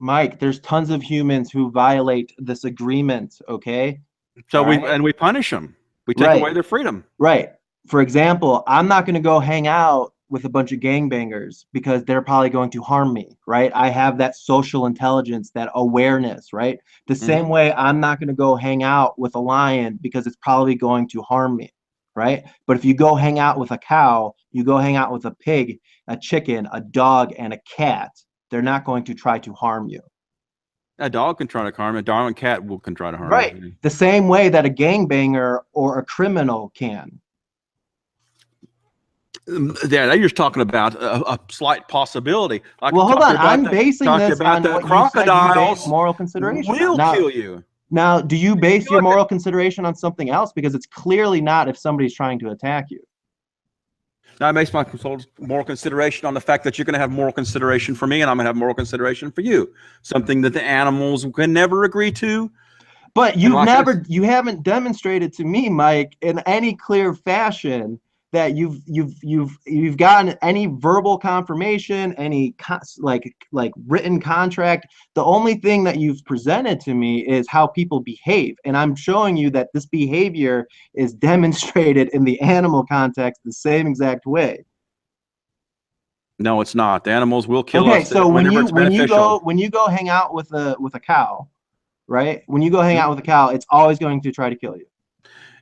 Mike, there's tons of humans who violate this agreement. Okay. So we punish them. We take away their freedom. Right. For example, I'm not going to go hang out with a bunch of gangbangers because they're probably going to harm me, right? I have that social intelligence, that awareness, right? The same way I'm not going to go hang out with a lion because it's probably going to harm me, right? But if you go hang out with a cow, you go hang out with a pig, a chicken, a dog, and a cat, they're not going to try to harm you. A dog can try to harm. A dog and cat can try to harm. Right. You. The same way that a gangbanger or a criminal can. Yeah, now you're talking about a slight possibility. Well, hold on. I'm basing this on the crocodiles. Moral consideration will kill you. Now, do you base your moral consideration on something else? Because it's clearly not if somebody's trying to attack you. Now I base my moral consideration on the fact that you're going to have moral consideration for me, and I'm going to have moral consideration for you. Something that the animals can never agree to. But you haven't demonstrated to me, Mike, in any clear fashion that you've gotten any verbal confirmation, any like written contract. The only thing that you've presented to me is how people behave, and I'm showing you that this behavior is demonstrated in the animal context the same exact way. No, it's not. The animals will kill us. Okay, so when you go hang out with a cow, right? When you go hang out with a cow, it's always going to try to kill you.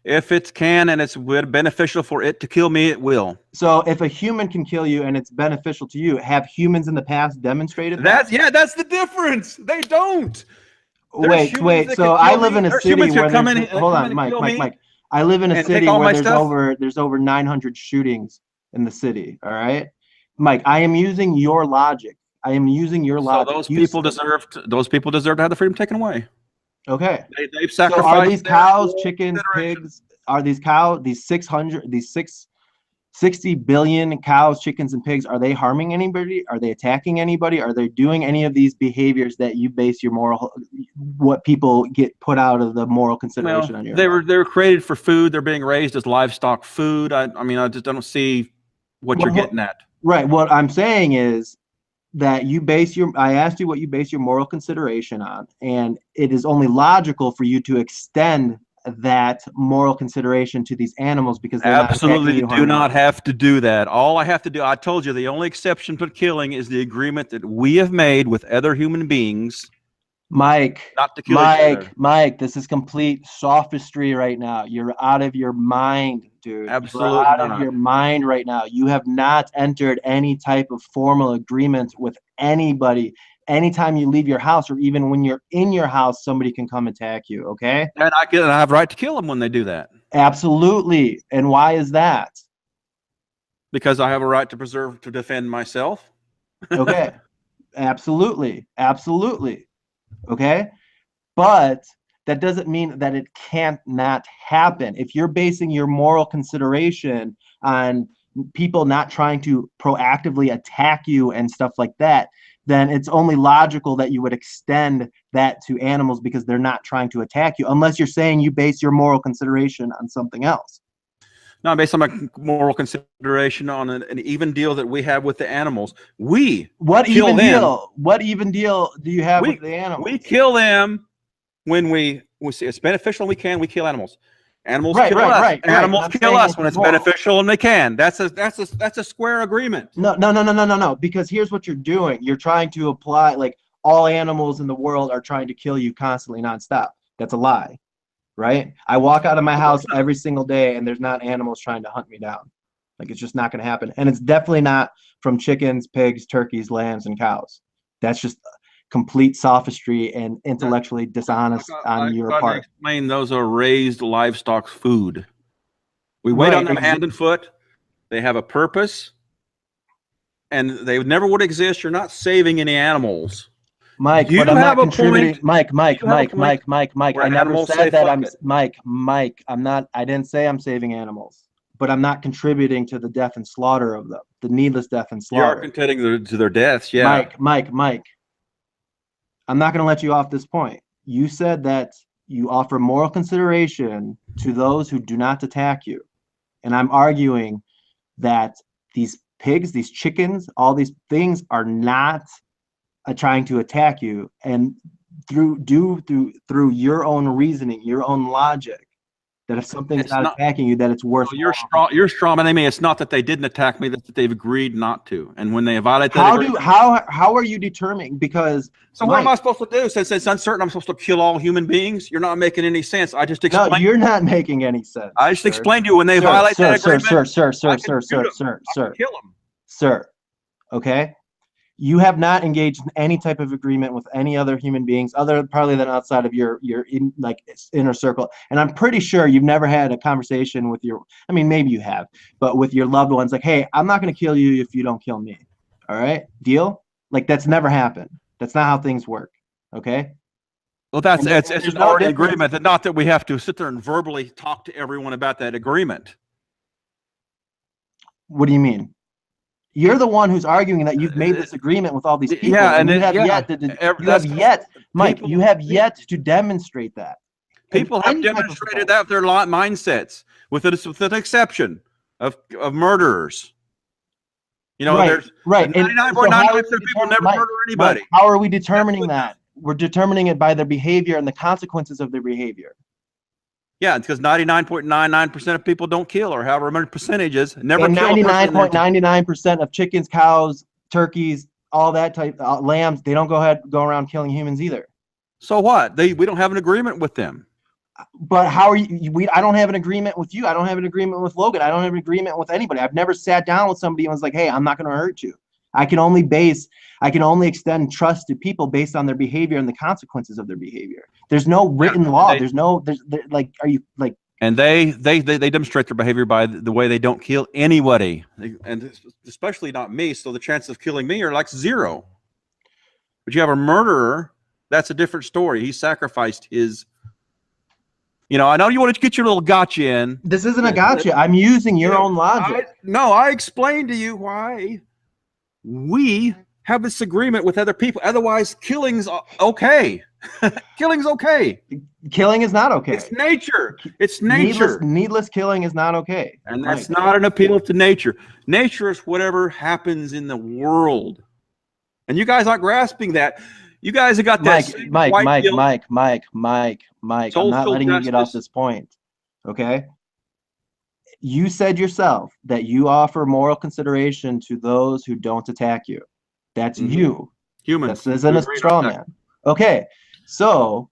If it can and it's beneficial for it to kill me, it will. So if a human can kill you and it's beneficial to you, have humans in the past demonstrated that? Yeah, that's the difference. They don't. Wait. So I live in a city where hold on, Mike. I live in a city where there's over 900 shootings in the city. All right, Mike. I am using your logic. So those people deserve to have the freedom taken away. Okay. They've sacrificed. So are these cows, chickens, pigs? Are these 60 billion cows, chickens, and pigs? Are they harming anybody? Are they attacking anybody? Are they doing any of these behaviors that you base your what people get put out of the moral consideration on your? They were created for food. They're being raised as livestock food. I just don't see what you're getting at. Right. What I'm saying is that I asked you what you base your moral consideration on, and it is only logical for you to extend that moral consideration to these animals because they're absolutely do not have to do that. All I have to do, I told you, the only exception to killing is the agreement that we have made with other human beings. Mike, not to kill each other. Mike, this is complete sophistry right now. You're out of your mind, dude. Absolutely You're out of your mind right now. You have not entered any type of formal agreement with anybody. Anytime you leave your house, or even when you're in your house, somebody can come attack you, okay? And I have a right to kill them when they do that. Absolutely. And why is that? Because I have a right to defend myself. Okay. Absolutely. Okay, but that doesn't mean that it can't not happen. If you're basing your moral consideration on people not trying to proactively attack you and stuff like that, then it's only logical that you would extend that to animals because they're not trying to attack you, unless you're saying you base your moral consideration on something else. No, based on my moral consideration on an even deal that we have with the animals. What even deal do you have with the animals? We kill them when we see it's beneficial and we kill animals. Animals kill us. Animals kill us when it's beneficial and they can. That's a square agreement. No. Because here's what you're doing. You're trying to apply, like, all animals in the world are trying to kill you constantly, nonstop. That's a lie. Right? I walk out of my house every single day and there's not animals trying to hunt me down. Like, it's just not going to happen. And it's definitely not from chickens, pigs, turkeys, lambs, and cows. That's just complete sophistry and intellectually dishonest on your part. Explain those are raised livestock food. We wait on them hand and foot. They have a purpose and they never would exist. You're not saving any animals. Mike, but I'm not contributing. Mike. I never said that Mike, I'm not. I didn't say I'm saving animals, but I'm not contributing to the death and slaughter of them, the needless death and slaughter. You are contributing to their deaths, yeah. Mike. I'm not going to let you off this point. You said that you offer moral consideration to those who do not attack you, and I'm arguing that these pigs, these chickens, all these things are not trying to attack you, and through your own reasoning, your own logic, that if something's not attacking you, that it's worth. You're strawmanning me. It's not that they didn't attack me; that they've agreed not to. And when they violate that, how are you determining? Because what am I supposed to do? Since it's uncertain, I'm supposed to kill all human beings. You're not making any sense. I just explained. No, you're not making any sense. I just explained to you when they violate that agreement. Sir, kill them. Sir, okay. You have not engaged in any type of agreement with any other human beings, other probably than outside of your inner circle. And I'm pretty sure you've never had a conversation with maybe you have, but with your loved ones, like, hey, I'm not going to kill you if you don't kill me. All right, deal? Like, that's never happened. That's not how things work. Okay. Well, it's an already agreement, that not that we have to sit there and verbally talk to everyone about that agreement. What do you mean? You're the one who's arguing that you've made this agreement with all these people. Yeah, and you have yet, Mike, people, you have yet to demonstrate that. People have demonstrated that with their mindsets, with an exception of murderers. You know, there's 99.9% of people never murder anybody. Mike, how are we determining that? We're determining it by their behavior and the consequences of their behavior. Yeah, it's because 99.99% of people don't kill, or however many percentages never kill. 99.99% of chickens, cows, turkeys, all that type, lambs, they don't go around killing humans either. So what? We don't have an agreement with them. But how are you? I don't have an agreement with you. I don't have an agreement with Logan. I don't have an agreement with anybody. I've never sat down with somebody and was like, "Hey, I'm not going to hurt you." I can only extend trust to people based on their behavior and the consequences of their behavior. There's no written law. Are you like? And they demonstrate their behavior by the way they don't kill anybody, and especially not me. So the chances of killing me are like zero. But you have a murderer. That's a different story. He sacrificed his. You know, I know you want to get your little gotcha in. This isn't a gotcha. I'm using your own logic. I explained to you why we have this agreement with other people. Otherwise, killing's okay. Killing's okay. Killing is not okay. It's nature. It's nature. Needless killing is not okay. And that's not an appeal to nature. Nature is whatever happens in the world. And you guys aren't grasping that. You guys have got that. Mike. I'm not letting you get off this point. Okay. You said yourself that you offer moral consideration to those who don't attack you. That's you. Humans. This isn't a straw man. Okay. So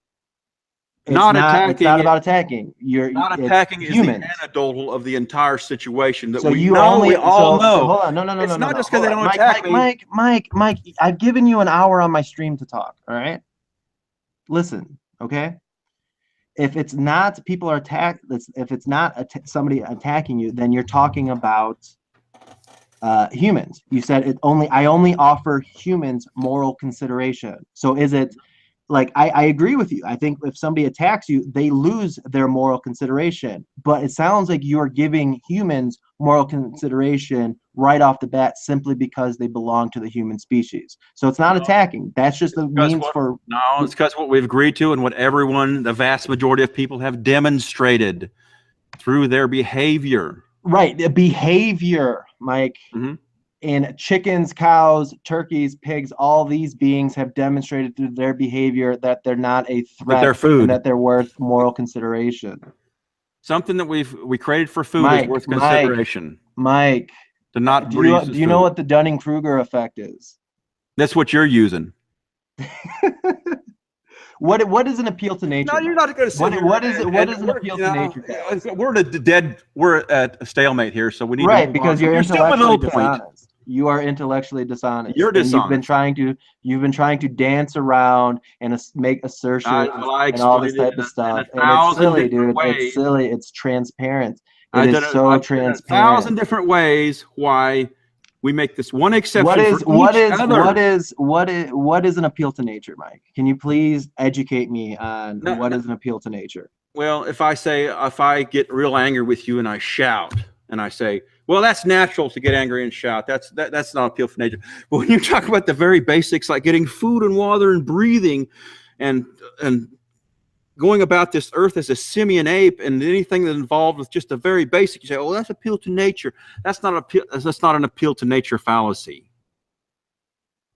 it's not about attacking. Not attacking is the anecdotal of the entire situation that so we you know. Only, we all so, know. Hold on. No. It's not just because they don't attack me. Mike, I've given you an hour on my stream to talk. All right. Listen, okay. If it's not people are attacked, if it's not somebody attacking you, then you're talking about humans. You said I only offer humans moral consideration. So is it like I agree with you. I think if somebody attacks you, they lose their moral consideration. But it sounds like you're giving humans moral consideration right off the bat simply because they belong to the human species. So it's not attacking. That's just the means for. No, it's because what we've agreed to and what the vast majority of people have demonstrated through their behavior. Right. The behavior, Mike. And chickens, cows, turkeys, pigs, all these beings have demonstrated through their behavior that they're not a threat, they're food, and that they're worth moral consideration. Something that we created for food is worth consideration. Mike, do you know what the Dunning-Kruger effect is? That's what you're using. What is an appeal to nature? No, you're not going to say what is an appeal to nature? We're at a stalemate here, so we need to because you're intellectually dishonest. You are intellectually dishonest. You're dishonest. You've been trying to dance around and make assertions and all this type of stuff. And it's silly, dude. It's silly. It's transparent. It is so transparent. 1,000 different ways why we make this one exception. What is an appeal to nature, Mike? Can you please educate me on what is an appeal to nature? Well, if I get real angry with you and I shout and I say, well, that's natural to get angry and shout. That's not appeal for nature. But when you talk about the very basics, like getting food and water and breathing and going about this earth as a simian ape and anything that's involved with just the very basic, you say, oh, that's appeal to nature. That's not an appeal to nature fallacy.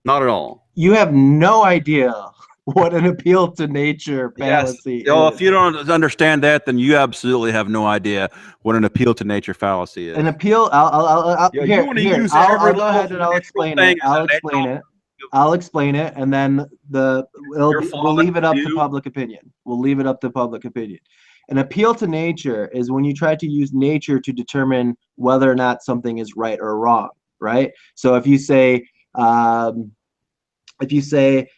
Not at all. You have no idea what an appeal to nature fallacy is. If you don't understand that, then you absolutely have no idea what an appeal to nature fallacy is. An appeal, I'll go ahead and I'll explain it. I'll explain it, and then we'll leave it up to public opinion. An appeal to nature is when you try to use nature to determine whether or not something is right or wrong, right? So if you say,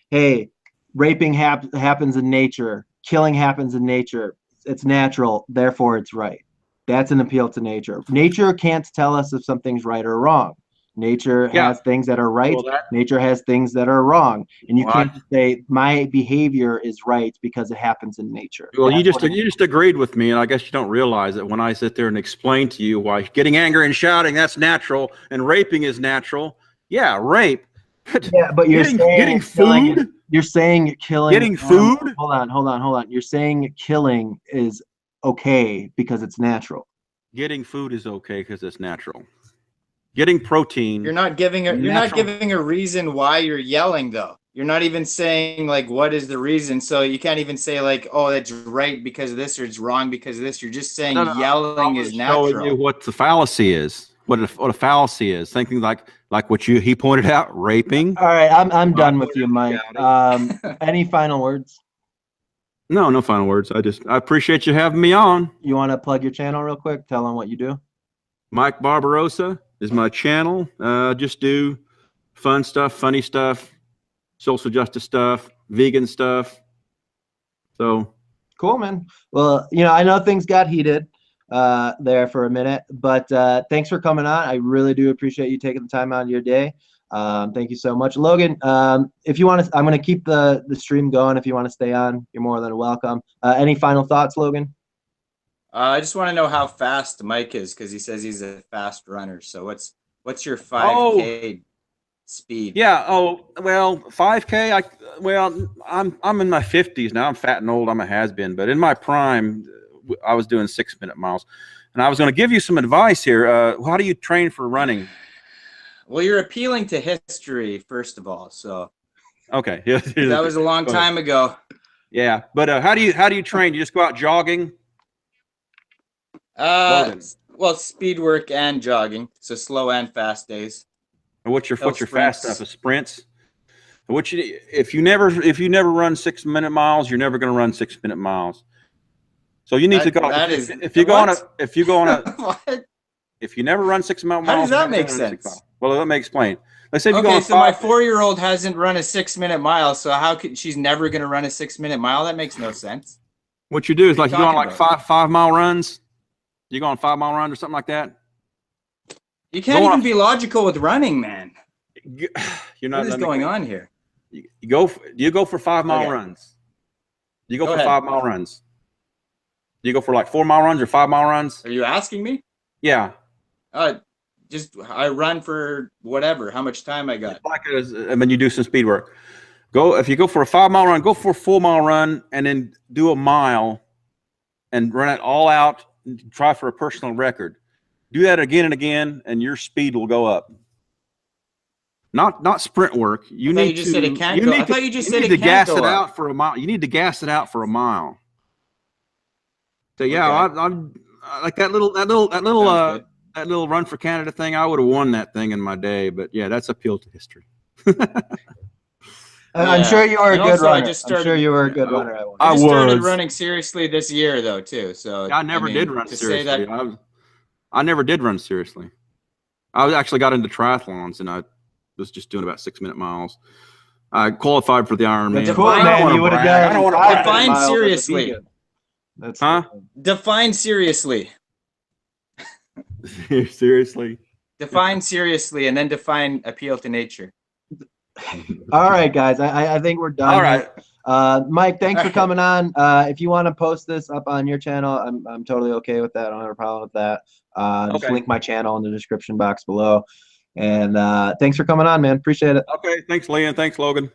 hey, raping happens in nature, killing happens in nature, it's natural, therefore it's right. That's an appeal to nature. Nature can't tell us if something's right or wrong. Nature Yeah. has things that are right. Well, Nature has things that are wrong. And you Well, can't just say my behavior is right because it happens in nature. Well, you That's just agreed with me, and I guess you don't realize that when I sit there and explain to you why getting angry and shouting, that's natural, and raping is natural. Yeah, rape. Yeah, but you're saying getting killing food. you're saying killing Getting food. Hold on. You're saying killing is okay because it's natural. Getting food is okay because it's natural. Getting protein. You're not giving a reason why you're yelling though. You're not even saying like what is the reason. So you can't even say like, oh, that's right because of this or it's wrong because of this. You're just saying yelling is natural. Showing you what the fallacy is. What a fallacy is. Thinking like what he pointed out, raping. All right, I'm done with you, Mike. Any final words? No final words. I appreciate you having me on. You want to plug your channel real quick? Tell them what you do. Mike Barbarossa is my channel. Just do fun stuff, funny stuff, social justice stuff, vegan stuff. So cool, man. Well, I know things got heated there for a minute, but thanks for coming on. I really do appreciate you taking the time out of your day. Thank you so much, Logan. If you want to, I'm going to keep the stream going. If you want to stay on, you're more than welcome. Any final thoughts, Logan? I just want to know how fast Mike is because he says he's a fast runner. So what's your 5K speed? Yeah. Oh, well, 5K. I'm in my 50s now. I'm fat and old. I'm a has-been. But in my prime, I was doing 6-minute miles. And I was going to give you some advice here. How do you train for running? Well, you're appealing to history, first of all. So okay, that was a long time ago. Yeah, but how do you train? You just go out jogging? Well, speed work and jogging, so slow and fast days. And what's your fast stuff? Is sprints? If you never run 6-minute miles, you're never going to run 6-minute miles. So you need to go. If you never run 6-minute miles, how does that make sense? Well, let me explain. Let's say if you okay, go on so my 4-year-old hasn't run a 6-minute mile, so how could she's never going to run a 6-minute mile? That makes no sense. What you do is like you go on like 5-mile runs. You go on 5-mile run or something like that. You can't even be logical with running, man. You're not. What is going on here? You go for 5-mile runs. You go for 5-mile runs. Do you go for like 4-mile runs or 5-mile runs? Are you asking me? Yeah. Just I run for whatever, how much time I got. And then you do some speed work. If you go for a 5-mile run, go for a 4-mile run, and then do a mile, and run it all out. Try for a personal record. Do that again and again, and your speed will go up. Not sprint work. You need to. I thought you just said it can't go up. You need to gas it out for a mile. You need to gas it out for a mile. So yeah, I'm like that little run for Canada thing. I would have won that thing in my day, but yeah, that's appeal to history. I'm sure you were a good runner. I'm sure you were a good runner. I started running seriously this year, though, too. So I never did run seriously. I never did run seriously. I actually got into triathlons, and I was just doing about 6-minute miles. I qualified for the Ironman. You would have done. I don't want to define seriously. Define seriously. Seriously. Define seriously, and then define appeal to nature. All right, guys. I think we're done. All right. Mike, thanks for coming on. If you want to post this up on your channel, I'm totally okay with that. I don't have a problem with that. Just link my channel in the description box below. And thanks for coming on, man. Appreciate it. Okay. Thanks, Lee, and thanks, Logan.